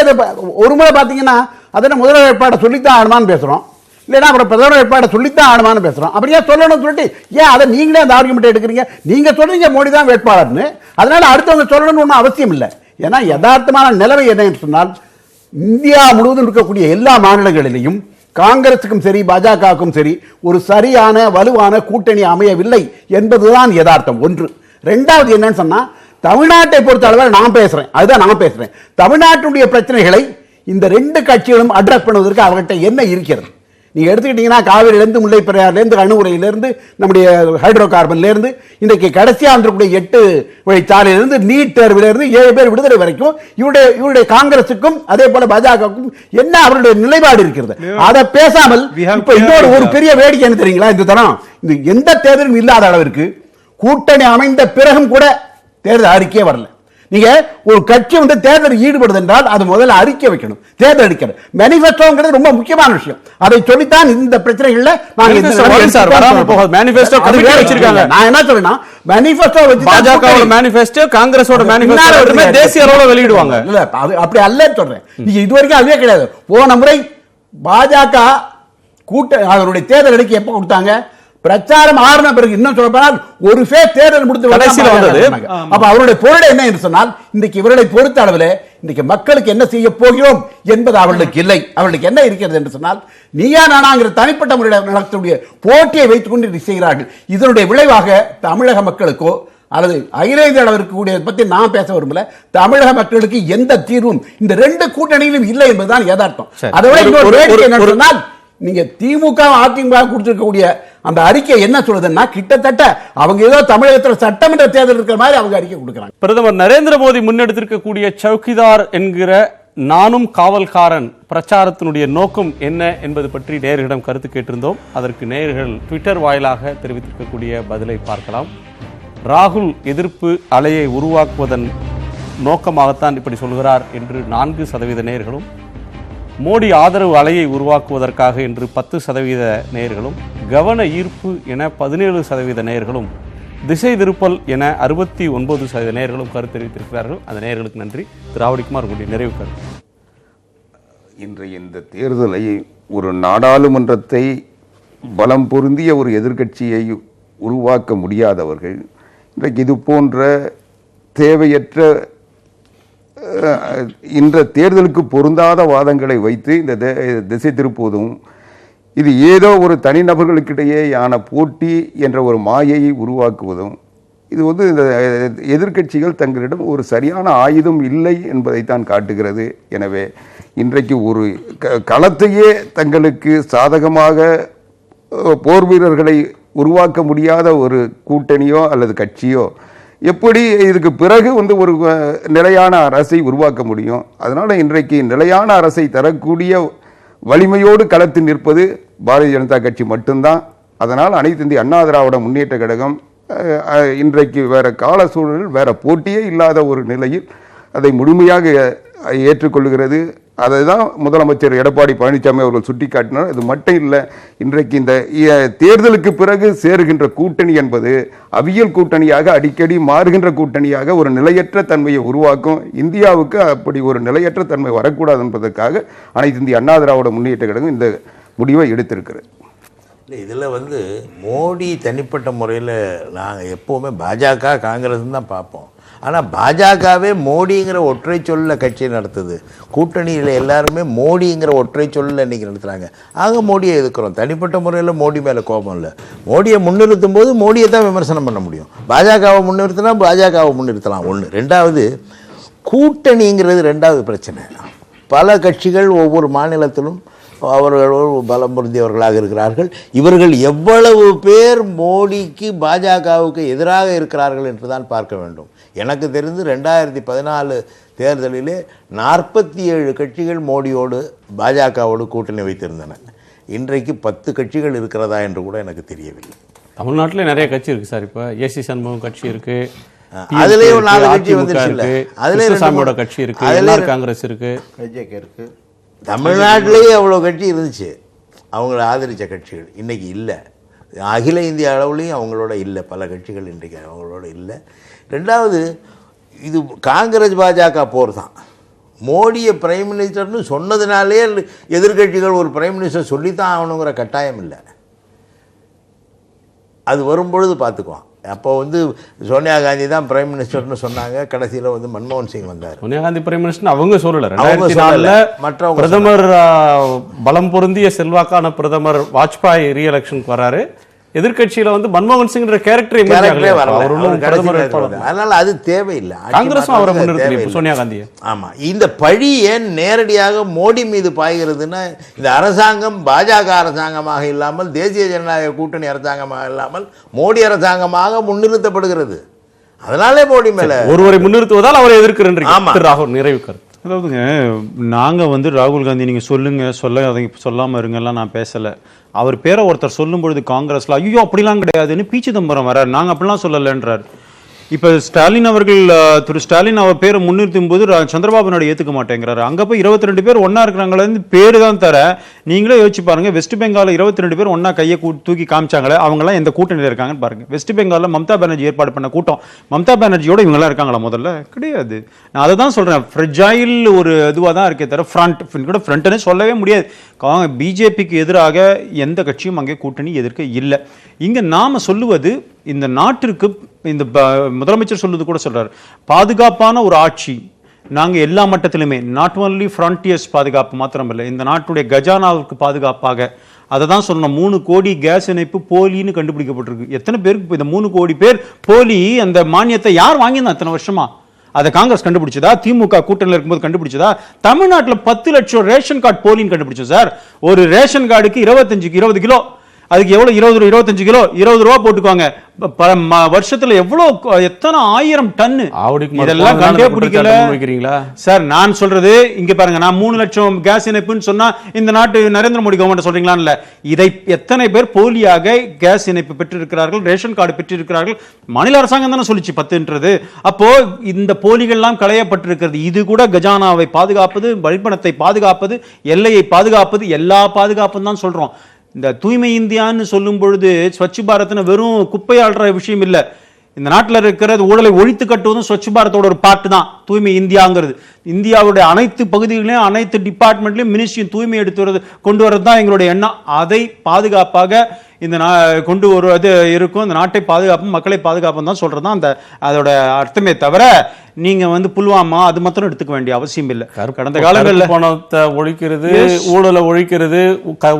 ஒரு முறை பார்த்தீங்கன்னா, அதனை முதல் வேட்பாளர் சொல்லித்தான் ஆடுமான்னு பேசுறோம், இல்லைன்னா அப்புறம் பிரதமர் வேட்பாளர் சொல்லித்தான் ஆடுமான்னு பேசுறோம். அப்படியே சொல்லணும்னு சொல்லிட்டு ஏன் அதை நீங்களே அந்த ஆர்குமெண்ட் எடுக்கிறீங்க? நீங்க சொல்றீங்க மோடி தான் வேட்பாளர்னு, அதனால அடுத்தவங்க சொல்லணும்னு ஒன்றும் அவசியம் இல்லை. ஏன்னா யதார்த்தமான நிலைமை என்னன்னு சொன்னால், இந்தியா முழுவதும் இருக்கக்கூடிய எல்லா மாநிலங்களிலையும் காங்கிரசுக்கும் சரி பாஜகவுக்கும் சரி ஒரு சரியான வலுவான கூட்டணி அமையவில்லை என்பதுதான் யதார்த்தம். ஒன்று. ரெண்டாவது என்னன்னு சொன்னா, தமிழ்நாட்டை பொறுத்த அளவில் நான் பேசுறேன், தமிழ்நாட்டுடைய பிரச்சனைகளை இந்த ரெண்டு கட்சிகளும் அட்ரஸ் பண்ணுவதற்கு அவர்கிட்ட என்ன இருக்கிறது? நீங்க எடுத்துக்கிட்டீங்கன்னா, காவிரியிலிருந்து முல்லை பெரியாறிலிருந்து அணுகுறையிலிருந்து நம்முடைய ஹைட்ரோ கார்பன்லேருந்து இன்றைக்கு கடைசியாக இருக்கக்கூடிய 8 வழிச்சாலையிலிருந்து நீட் தேர்விலிருந்து 7 பேர் விடுதலை வரைக்கும் இவருடைய காங்கிரசுக்கும் அதே போல பாஜகவுக்கும் என்ன அவருடைய நிலைப்பாடு இருக்கிறது? அதை பேசாமல் இப்ப இன்னொரு ஒரு பெரிய வேடிக்கை என்ன தெரியுங்களா? இந்த தரம் இந்த எந்த தேர்தலும் இல்லாத அளவிற்கு கூட்டணி அமைந்த பிறகும் கூட தேர்தல் அறிக்கையே வரல. நீங்க ஒரு கட்சி வந்து தேர்தலில் ஈடுபடுது என்றால் அது முதல்ல அறிக்கை வைக்கணும், தேர்தல் அறிக்கை. மேனிஃபெஸ்டோங்கிறது ரொம்ப முக்கியமான விஷயம். அதை சொல்லித்தான் இந்த பிரச்சனைகள்ல நான் என்ன சொல்றேன்னா, மேனிஃபெஸ்டோ வச்சு பாஜகவோட மேனிஃபெஸ்டோ காங்கிரஸோட மேனிஃபெஸ்டோ தேசிய அளவுல வெளியிடுவாங்க. இல்ல அப்படி அல்ல சொல்றேன். நீங்க இதுவரைக்கும் அதுவே கிடையாது. போன முறை பாஜக அவருடைய தேர்தல் அறிக்கை எப்ப கொடுத்தாங்க? பிரச்சாரம் ஆரம்ப பிறகு. இன்னும் சொல்லப்போனால் ஒரு ஃபேஸ் தேர்தல் முடித்து கடைசியில் வந்தது. அப்ப அவருடைய பொருள் என்ன என்று சொன்னால், இன்றைக்கு இவர்களை பொறுத்த அளவில் இன்றைக்கு மக்களுக்கு என்ன செய்ய போகிறோம் என்பது அவர்களுக்கு இல்லை. அவர்களுக்கு என்ன இருக்கிறது என்று சொன்னால், நீயா நானாங்கிற தனிப்பட்ட முறையில் நடத்தக்கூடிய போட்டியை வைத்துக் கொண்டு செய்கிறார்கள். இதனுடைய விளைவாக தமிழக மக்களுக்கோ அல்லது அகில இந்திய அளவிற்கு கூடிய பற்றி நான் பேச விரும்பல, தமிழக மக்களுக்கு எந்த தீர்வும் இந்த ரெண்டு கூட்டணியிலும் இல்லை என்பதுதான் யதார்த்தம். அதை விட இன்னொரு வேடிக்கை என்ன சொன்னால், நீங்க திமுக அதிமுக கொடுத்திருக்கக்கூடிய அந்த அறிக்கை என்ன சொல்றதுன்னா, கிட்டத்தட்ட அவங்க ஏதோ தமிழகத்தில் சட்டமன்ற தேர்தல் இருக்கிற மாதிரி அவங்க அறிக்கை கொடுக்கிறாங்க. பிரதமர் நரேந்திர மோடி முன்னெடுத்திருக்கக்கூடிய சௌக்கிதார் என்கிற நானும் காவல்காரன் பிரச்சாரத்தினுடைய நோக்கம் என்ன என்பது பற்றி நேயர்களிடம் கருத்து கேட்டிருந்தோம். அதற்கு நேயர்கள் ட்விட்டர் வாயிலாக தெரிவித்திருக்கக்கூடிய பதிலை பார்க்கலாம். ராகுல் எதிர்ப்பு அலையை உருவாக்குவதன் நோக்கமாகத்தான் இப்படி சொல்கிறார் என்று 4% நேயர்களும், மோடி ஆதரவு அலையை உருவாக்குவதற்காக என்று 10% நேயர்களும், கவன ஈர்ப்பு என 17% நேயர்களும், திசை திருப்பல் என 69% நேயர்களும் கருத்து தெரிவித்திருக்கிறார்கள். அந்த நேயர்களுக்கு நன்றி. திராவிடகுமார் உங்களுடைய நிறைவு கருத்து. இன்றைய இந்த தேர்தலை ஒரு நாடாளுமன்றத்தை பலம் பொருந்திய ஒரு எதிர்க்கட்சியை உருவாக்க முடியாதவர்கள் இன்றைக்கு இது போன்ற தேவையற்ற இந்த தேர்தலுக்கு பொருந்தாத வாதங்களை வைத்து இந்த திசை திருப்புவதும், இது ஏதோ ஒரு தனிநபர்களுக்கிடையேயான போட்டி என்ற ஒரு மாயையை உருவாக்குவதும், இது இந்த எதிர்க்கட்சிகள் தங்களிடம் ஒரு சரியான ஆயுதம் இல்லை என்பதைத்தான் காட்டுகிறது. எனவே இன்றைக்கு ஒரு களத்தையே தங்களுக்கு சாதகமாக போர் வீரர்களை உருவாக்க முடியாத ஒரு கூட்டணியோ அல்லது கட்சியோ எப்படி இதுக்கு பிறகு ஒரு நிலையான அரசை உருவாக்க முடியும்? அதனால இன்றைக்கு நிலையான அரசை தரக்கூடிய வலிமையோடு களத்தில் நிற்பது பாரதிய ஜனதா கட்சி மட்டும்தான். அதனால் அனைத்து இந்திய அண்ணா திராவிட முன்னேற்ற கழகம் இன்றைக்கு வேற கால சூழலில் வேற போட்டியே இல்லாத ஒரு நிலையில் அதை முழுமையாக ஏற்றுக்கொள்கிறது. அதை தான் முதலமைச்சர் எடப்பாடி பழனிசாமி அவர்கள் சுட்டிக்காட்டினார். இது மட்டும் இல்லை, இன்றைக்கு இந்த தேர்தலுக்கு பிறகு சேருகின்ற கூட்டணி என்பது அவியல் கூட்டணியாக அடிக்கடி மாறுகின்ற கூட்டணியாக ஒரு நிலையற்ற தன்மையை உருவாக்கும். இந்தியாவுக்கு அப்படி ஒரு நிலையற்ற தன்மை வரக்கூடாது என்பதற்காக அனைத்து இந்திய அண்ணா திராவிட முன்னேற்ற கழகம் இந்த முடிவை எடுத்திருக்கிறது. இல்லை, இதில் மோடி தனிப்பட்ட முறையில் நாங்கள் எப்போவுமே பாஜக காங்கிரஸ் தான் பார்ப்போம். ஆனால் பாஜகவே மோடிங்கிற ஒற்றை சொல்ல கட்சி நடத்துது. கூட்டணியில் எல்லாருமே மோடிங்கிற ஒற்றை சொல்ல இன்றைக்கி நடத்துகிறாங்க. ஆக மோடியை எதிர்க்கிறோம். தனிப்பட்ட முறையில் மோடி மேலே கோபம் இல்லை. மோடியை முன்னிறுத்தும் போது மோடியை தான் விமர்சனம் பண்ண முடியும். பாஜகவை முன்னிறுத்தினா பாஜகவை முன்னிறுத்தலாம். ஒன்று. ரெண்டாவது, கூட்டணிங்கிறது ரெண்டாவது பிரச்சனை. பல கட்சிகள் ஒவ்வொரு மாநிலத்திலும் அவர்களோடு பலம் பொருந்தியவர்களாக இருக்கிறார்கள். இவர்கள் எவ்வளவு பேர் மோடிக்கு பாஜகவுக்கு எதிராக இருக்கிறார்கள் என்று தான் பார்க்க வேண்டும். எனக்கு தெரிந்து 2014 தேர்தலிலே 47 கட்சிகள் மோடியோடு பாஜகவோடு கூட்டணி வைத்திருந்தன. இன்றைக்கு 10 கட்சிகள் இருக்கிறதா என்று கூட எனக்கு தெரியவில்லை. தமிழ்நாட்டில் நிறைய கட்சி இருக்கு சார். இப்போ ஏசி சண்முகம் கட்சி இருக்கு, அதுலேயும் 4 கட்சி வந்துருச்சு. அதுலேயும் கட்சி இருக்கு, என்ஆர் காங்கிரஸ் இருக்கு, இருக்கு. தமிழ்நாட்டிலேயே அவ்வளோ கட்சி இருந்துச்சு, அவங்கள ஆதரித்த கட்சிகள். இன்றைக்கி இல்லை. அகில இந்திய அளவுலேயும் அவங்களோட இல்லை. பல கட்சிகள் இன்றைக்கு அவங்களோட இல்லை. ரெண்டாவது, இது காங்கிரஸ் பாஜக போர் தான். மோடியை பிரைம் மினிஸ்டர்னு சொன்னதுனாலே எதிர்கட்சிகள் ஒரு பிரைம் மினிஸ்டர் சொல்லித்தான் ஆகணுங்கிற கட்டாயம் இல்லை. அது வரும்பொழுது பார்த்துக்குவான். அப்போ சோனியா காந்தி தான் பிரைம் மினிஸ்டர்னு சொன்னாங்க. கடைசியில் மன்மோகன் சிங் வந்தார். சோனியா காந்தி பிரைம் மினிஸ்டர் அவங்க சொல்லல. 2004 மற்ற பிரதமர் பலம் பொருந்திய செல்வாக்கான பிரதமர் வாஜ்பாய் ரீஎலெக்ஷனுக்கு வராரு. எதிர்கட்சியில மன்மோகன் சிங் கேரக்டரே அதனால அது தேவையில்லை. காங்கிரஸும் அவரை முன்னிறுத்தல சோனியா காந்தி. ஆமா, இந்த பழி ஏன் நேரடியாக மோடி மீது பாய்கிறதுன்னா, இந்த அரசாங்கம் பாஜக அரசாங்கமாக இல்லாமல் தேசிய ஜனநாயக கூட்டணி அரசாங்கமாக இல்லாமல் மோடி அரசாங்கமாக முன்னிறுத்தப்படுகிறது. அதனாலே மோடி மேல ஒருவரை முன்னிறுத்துவதால் அவரை எதிர்க்கிறேன். ராகுல் நிறைவு கருத்து. அதாவதுங்க, நாங்கள் ராகுல் காந்தி நீங்கள் சொல்லாமல் இருங்கலாம் நான் பேசலை. அவர் பேரை ஒருத்தர் சொல்லும் பொழுது காங்கிரஸ்ல ஐயோ அப்படிலாம் கிடையாதுன்னு பி சிதம்பரம் வர்றார். நாங்கள் அப்படிலாம் சொல்லலைன்றார். இப்போ ஸ்டாலின் அவர்கள் திரு ஸ்டாலின் அவர் பேரை முன்னிறுத்தும் போது சந்திரபாபு நாயுடு ஏற்றுக்க மாட்டேங்கிறாரு. அங்கே போய் 22 பேர் ஒன்றா இருக்கிறாங்களே, பேரு தான் தர. நீங்களே யோசிச்சு பாருங்க, வெஸ்ட் பெங்காலில் 22 பேர் ஒன்றா கையை தூக்கி காமிச்சாங்களே, அவங்களாம் எந்த கூட்டணியில் இருக்காங்கன்னு பாருங்க. வெஸ்ட் பெங்காலில் மம்தா பானர்ஜி ஏற்பாடு பண்ண கூட்டம், மம்தா பானர்ஜியோட இவங்கெல்லாம் இருக்காங்களா? முதல்ல கிடையாது. நான் அதை தான் சொல்கிறேன். ஃப்ரெஜைல் ஒரு இதுவாக தான் இருக்கே தவிர ஃப்ரண்ட்னு சொல்லவே முடியாது. பிஜேபிக்கு எதிராக எந்த கட்சியும் அங்கே கூட்டணி எதிர்க்க இல்லை. இங்கே நாம் சொல்லுவது, இந்த நாட்டிற்கு இந்த முதலமைச்சர் சொல்லுவது கூட சொல்றாரு, பாதுகாப்பான ஒரு ஆட்சி. நாங்கள் எல்லா மட்டத்திலுமே, நாட் ஒன்லி ஃப்ரண்டியர்ஸ் பாதுகாப்பு மாத்திரமில்லை, இந்த நாட்டுடைய கஜானாவுக்கு பாதுகாப்பாக. அதை தான் சொல்லணும். 3 கோடி கேஸ் இணைப்பு போலின்னு கண்டுபிடிக்கப்பட்டிருக்கு. எத்தனை பேருக்கு இந்த 3 கோடி பேர் போலி? அந்த மானியத்தை யார் வாங்கியிருந்தா அத்தனை வருஷமா? அதை காங்கிரஸ் கண்டுபிடிச்சதா? திமுக கூட்டணியில் இருக்கும்போது கண்டுபிடிச்சதா? தமிழ்நாட்டில் 10 லட்சம் ரேஷன் கார்டு போலின்னு கண்டுபிடிச்சோம் சார். ஒரு ரேஷன் கார்டுக்கு 20 கிலோ அதுக்கு எவ்வளவு 20 ரூபா 25 கிலோ 20 ரூபா போட்டுக்குவாங்க. வருஷத்துல எவ்வளவு எத்தனை 1000 டன் இதெல்லாம் கண்டே பிடிக்கல சார். நான் சொல்றது இங்க பாருங்க, நான் 3 லட்சம் கேஸ் இணைப்புன்னு சொன்னா இந்த நாட்டு நரேந்திர மோடி கவர்மெண்ட் சொல்றீங்களா? இல்ல, இதை எத்தனை பேர் போலியாக கேஸ் இணைப்பு பெற்றிருக்கிறார்கள், ரேஷன் கார்டு பெற்றிருக்கிறார்கள்? மாநில அரசாங்கம் தானே சொல்லிச்சு 10ன்றது. அப்போ இந்த போலிகள்லாம் களையப்பட்டிருக்கிறது. இது கூட கஜானாவை பாதுகாப்பது, வழிபணத்தை பாதுகாப்பது, எல்லையை பாதுகாப்பது, எல்லா பாதுகாப்பும் தான் சொல்றோம். இந்த தூய்மை இந்தியான்னு சொல்லும் பொழுது ஸ்வச் பாரத்னு வெறும் குப்பையாள்ற விஷயம் இல்லை. இந்த நாட்டில் இருக்கிற ஊழலை ஒழித்து கட்டுவதும் ஸ்வச் பாரத்தோட ஒரு பார்ட் தான் தூய்மை இந்தியாங்கிறது. இந்தியாவுடைய அனைத்து பகுதிகளிலும் அனைத்து டிபார்ட்மெண்ட்லையும் மினிஸ்ட்ரியும் தூய்மை கொண்டு வரது தான் எங்களுடைய எண்ணம். அதை பாதுகாப்பாக இந்த கொண்டு வருவது இருக்கும். இந்த நாட்டை பாதுகாப்பும் மக்களை பாதுகாப்பும் தான் சொல்றது தான் அதோட அர்த்தமே தவிர நீங்க புல்வாமா அது மாத்திரம் எடுத்துக்க வேண்டிய அவசியம் இல்லை. கடந்த காலங்களில் பணத்தை ஒழிக்கிறது, ஊழலை ஒழிக்கிறது,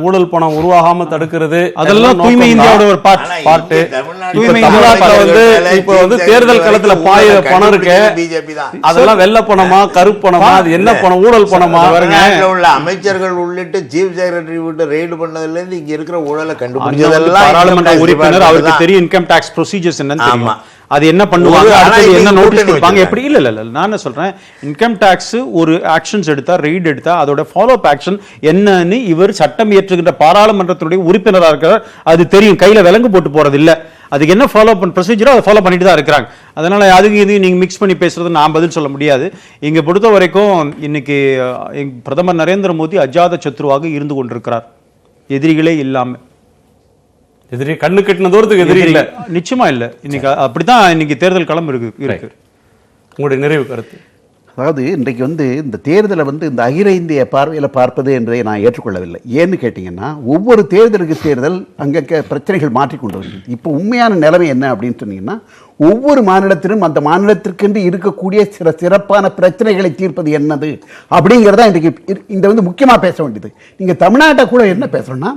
ஊழல் பணம் உருவாகாம தடுக்கிறது, அதெல்லாம் தூய்மை இந்தியாவோட ஒரு பார்ட். தூய்மை தமிழ்நாட்டில் இப்ப தேர்தல் களத்துல பாய பணம் இருக்கு, அதெல்லாம் வெள்ள பணமா கருப்பு பணமா, அது என்ன பணம், ஊழல் பணமா? உள்ள அமைச்சர்கள் உள்ளிட்டு சீஃப் செக்ரட்டரி விட்டு ரெய்டு பண்ணதுல இருந்து இங்க இருக்கிற ஊழலை கண்டுபிடிச்சதெல்லாம் பாராளுமன்ற உறுப்பினர், அவருக்கு தெரியும் இன்கம் டாக்ஸ் ப்ரொசீஜர்ஸ் என்னன்னு தெரியும். அது என்ன பண்ணுவாங்க, அடுத்து என்ன நோட்டீஸ் கொடுப்பாங்க, எப்படி இல்ல நான் என்ன சொல்றேன், இன்கம் டாக்ஸ் ஒரு ஆக்ஷன்ஸ் எடுத்தா, ரெய்ட் எடுத்தா அதோட ஃபாலோ அப் ஆக்ஷன் என்னன்னு இவர் சட்டம் இயற்றுகின்ற பாராளுமன்றத்தினுடைய உறுப்பினராக இருக்கிறார். அது தெரியும், கையில விலங்கு போட்டு போறது இல்ல. அதுக்கு என்ன ஃபாலோ ப்ரொசீஜரோ அதை ஃபாலோ பண்ணிட்டு தான் இருக்கிறாங்க. அதனால அதுக்கு இது நீங்க மிக்ஸ் பண்ணி பேசுறது நான் பதில் சொல்ல முடியாது. இங்க பொறுத்த வரைக்கும் இன்னைக்கு பிரதமர் நரேந்திர மோடி அஜாத சத்ருவாக இருந்து கொண்டிருக்கிறார், எதிரிகளே இல்லாம. எதிரி கண்ணு கட்டின தூரத்துக்கு எதிரி இல்ல, நிச்சயமா இல்ல. இன்னைக்கு அப்படித்தான் இன்னைக்கு தேர்தல் களம் இருக்கு. உங்களுடைய நிறைவு கருத்து? அதாவது இன்றைக்கு இந்த தேர்தலை இந்த அகில இந்திய பார்வையில் பார்ப்பது என்பதை நான் ஏற்றுக்கொள்ளவில்லை. ஏன்னு கேட்டிங்கன்னா, ஒவ்வொரு தேர்தலுக்கு தேர்தல் அங்கே பிரச்சனைகள் மாற்றிக்கொண்டு வருது. இப்போ உண்மையான நிலைமை என்ன அப்படின்னு சொன்னீங்கன்னா, ஒவ்வொரு மாநிலத்திலும் அந்த மாநிலத்திற்கென்று இருக்கக்கூடிய சிறப்பான பிரச்சனைகளை தீர்ப்பது என்னது அப்படிங்கிறதா இன்றைக்கு இந்த முக்கியமாக பேச வேண்டியது. நீங்கள் தமிழ்நாட்டை கூட என்ன பேசுகிறோன்னா,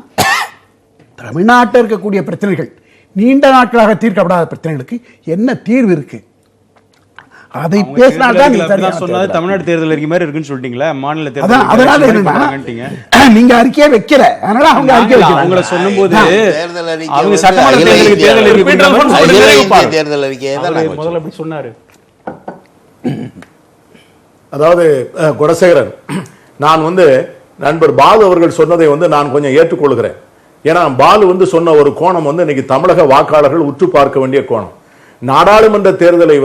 தமிழ்நாட்டில் இருக்கக்கூடிய பிரச்சனைகள், நீண்ட நாட்களாக தீர்க்கப்படாத பிரச்சனைகளுக்கு என்ன தீர்வு இருக்கு, அதை பேசினால்தான் தமிழ்நாடு தேர்தல் அறிக்கை மாதிரி இருக்குன்னு சொல்லிட்டீங்களா? மாநில தேர்தல் அதனால நீங்க அறிக்கையே வைக்கல, அதனால அவங்க அறிக்கை வைக்கல. அவங்கள சொல்லும்போது அவங்க சட்டமன்ற தேர்தலுக்கு தேர்தல் அறிக்கை முதல்ல அப்படி சொன்னாரு. அதாவது குணசேகரன், நான் நண்பர் பாலு அவர்கள் சொன்னதை நான் கொஞ்சம் ஏற்றுக்கொள்கிறேன். ஏன்னா பாலு சொன்ன ஒரு கோணம் இன்னைக்கு தமிழக வாக்காளர்கள் உற்று பார்க்க வேண்டிய கோணம். நாடாளுமன்ற தேர்தலை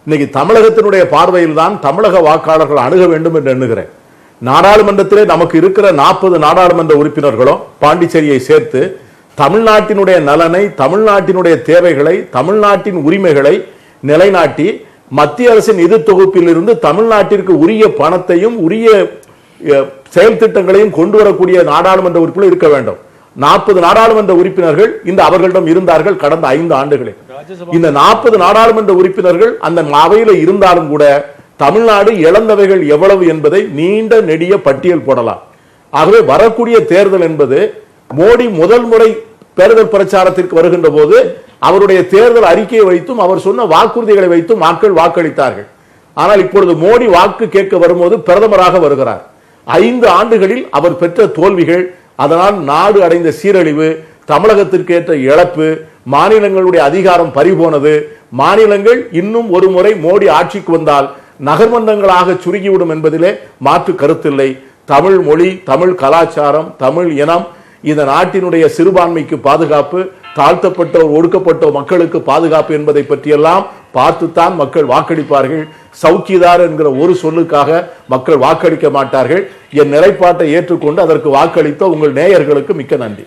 இன்னைக்கு தமிழகத்தினுடைய பார்வையில் தான் தமிழக வாக்காளர்கள் அணுக வேண்டும் என்று எண்ணுகிறேன். நாடாளுமன்றத்திலே நமக்கு இருக்கிற 40 நாடாளுமன்ற உறுப்பினர்களும் பாண்டிச்சேரியை சேர்த்து தமிழ்நாட்டினுடைய நலனை, தமிழ்நாட்டினுடைய தேவைகளை, தமிழ்நாட்டின் உரிமைகளை நிலைநாட்டி மத்திய அரசின் நிதி தொகுப்பில் இருந்து தமிழ்நாட்டிற்கு உரிய பணத்தையும் உரிய செயல் திட்டங்களையும் கொண்டு வரக்கூடிய நாடாளுமன்ற உறுப்பினர் இருக்க வேண்டும். 40 நாடாளுமன்ற உறுப்பினர்கள் இந்த அவர்களிடம் இருந்தார்கள் கடந்த 5 ஆண்டுகளில். இந்த 40 நாடாளுமன்ற உறுப்பினர்கள் அந்த அவையில் இருந்தாலும் கூட தமிழ்நாடு இழந்தவைகள் எவ்வளவு என்பதை நீண்ட நெடிய பட்டியல் போடலாம். ஆகவே வரக்கூடிய தேர்தல் என்பது மோடி முதல் முறை தேர்தல் பிரச்சாரத்திற்கு வருகின்ற போது அவருடைய தேர்தல் அறிக்கையை வைத்தும் அவர் சொன்ன வாக்குறுதிகளை வைத்தும் மக்கள் வாக்களித்தார்கள். ஆனால் இப்பொழுது மோடி வாக்கு கேட்க வரும்போது பிரதமராக வருகிறார். 5 ஆண்டுகளில் அவர் பெற்ற தோல்விகள், அதனால் நாடு அடைந்த சீரழிவு, தமிழகத்திற்கு ஏற்ற இழப்பு, மாநிலங்களுடைய அதிகாரம் பறிபோனது, மாநிலங்கள் இன்னும் ஒரு முறை மோடி ஆட்சிக்கு வந்தால் நகர்மன்றங்களாக சுருங்கிவிடும் என்பதிலே மாற்று கருத்தில்லை. தமிழ் மொழி, தமிழ் கலாச்சாரம், தமிழ் இனம், இந்த நாட்டினுடைய சிறுபான்மைக்கு பாதுகாப்பு, தாழ்த்தப்பட்ட ஒடுக்கப்பட்ட மக்களுக்கு பாதுகாப்பு என்பதை பற்றியெல்லாம் பார்த்துத்தான் மக்கள் வாக்களிப்பார்கள். சௌக்கிதார் என்கிற ஒரு சொல்லுக்காக மக்கள் வாக்களிக்க மாட்டார்கள். என் நிலைப்பாட்டை ஏற்றுக்கொண்டு அதற்கு வாக்களித்த உங்கள் நேயர்களுக்கு மிக்க நன்றி.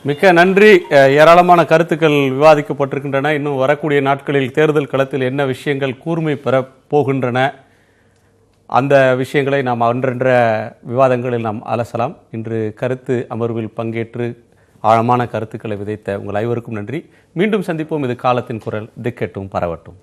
மிக்க நன்றி. ஏராளமான கருத்துக்கள் விவாதிக்கப்பட்டிருக்கின்றன. இன்னும் வரக்கூடிய நாட்களில் தேர்தல் களத்தில் என்ன விஷயங்கள் கூர்மை பெற போகின்றன, அந்த விஷயங்களை நாம் அன்றன்ற விவாதங்களில் நாம் அலசலாம். இன்று கருத்து அமர்வில் பங்கேற்று ஆழமான கருத்துக்களை விதைத்த உங்கள் ஐவருக்கும் நன்றி. மீண்டும் சந்திப்போம். இது காலத்தின் குரல், திக்கெட்டும் பரவட்டும்.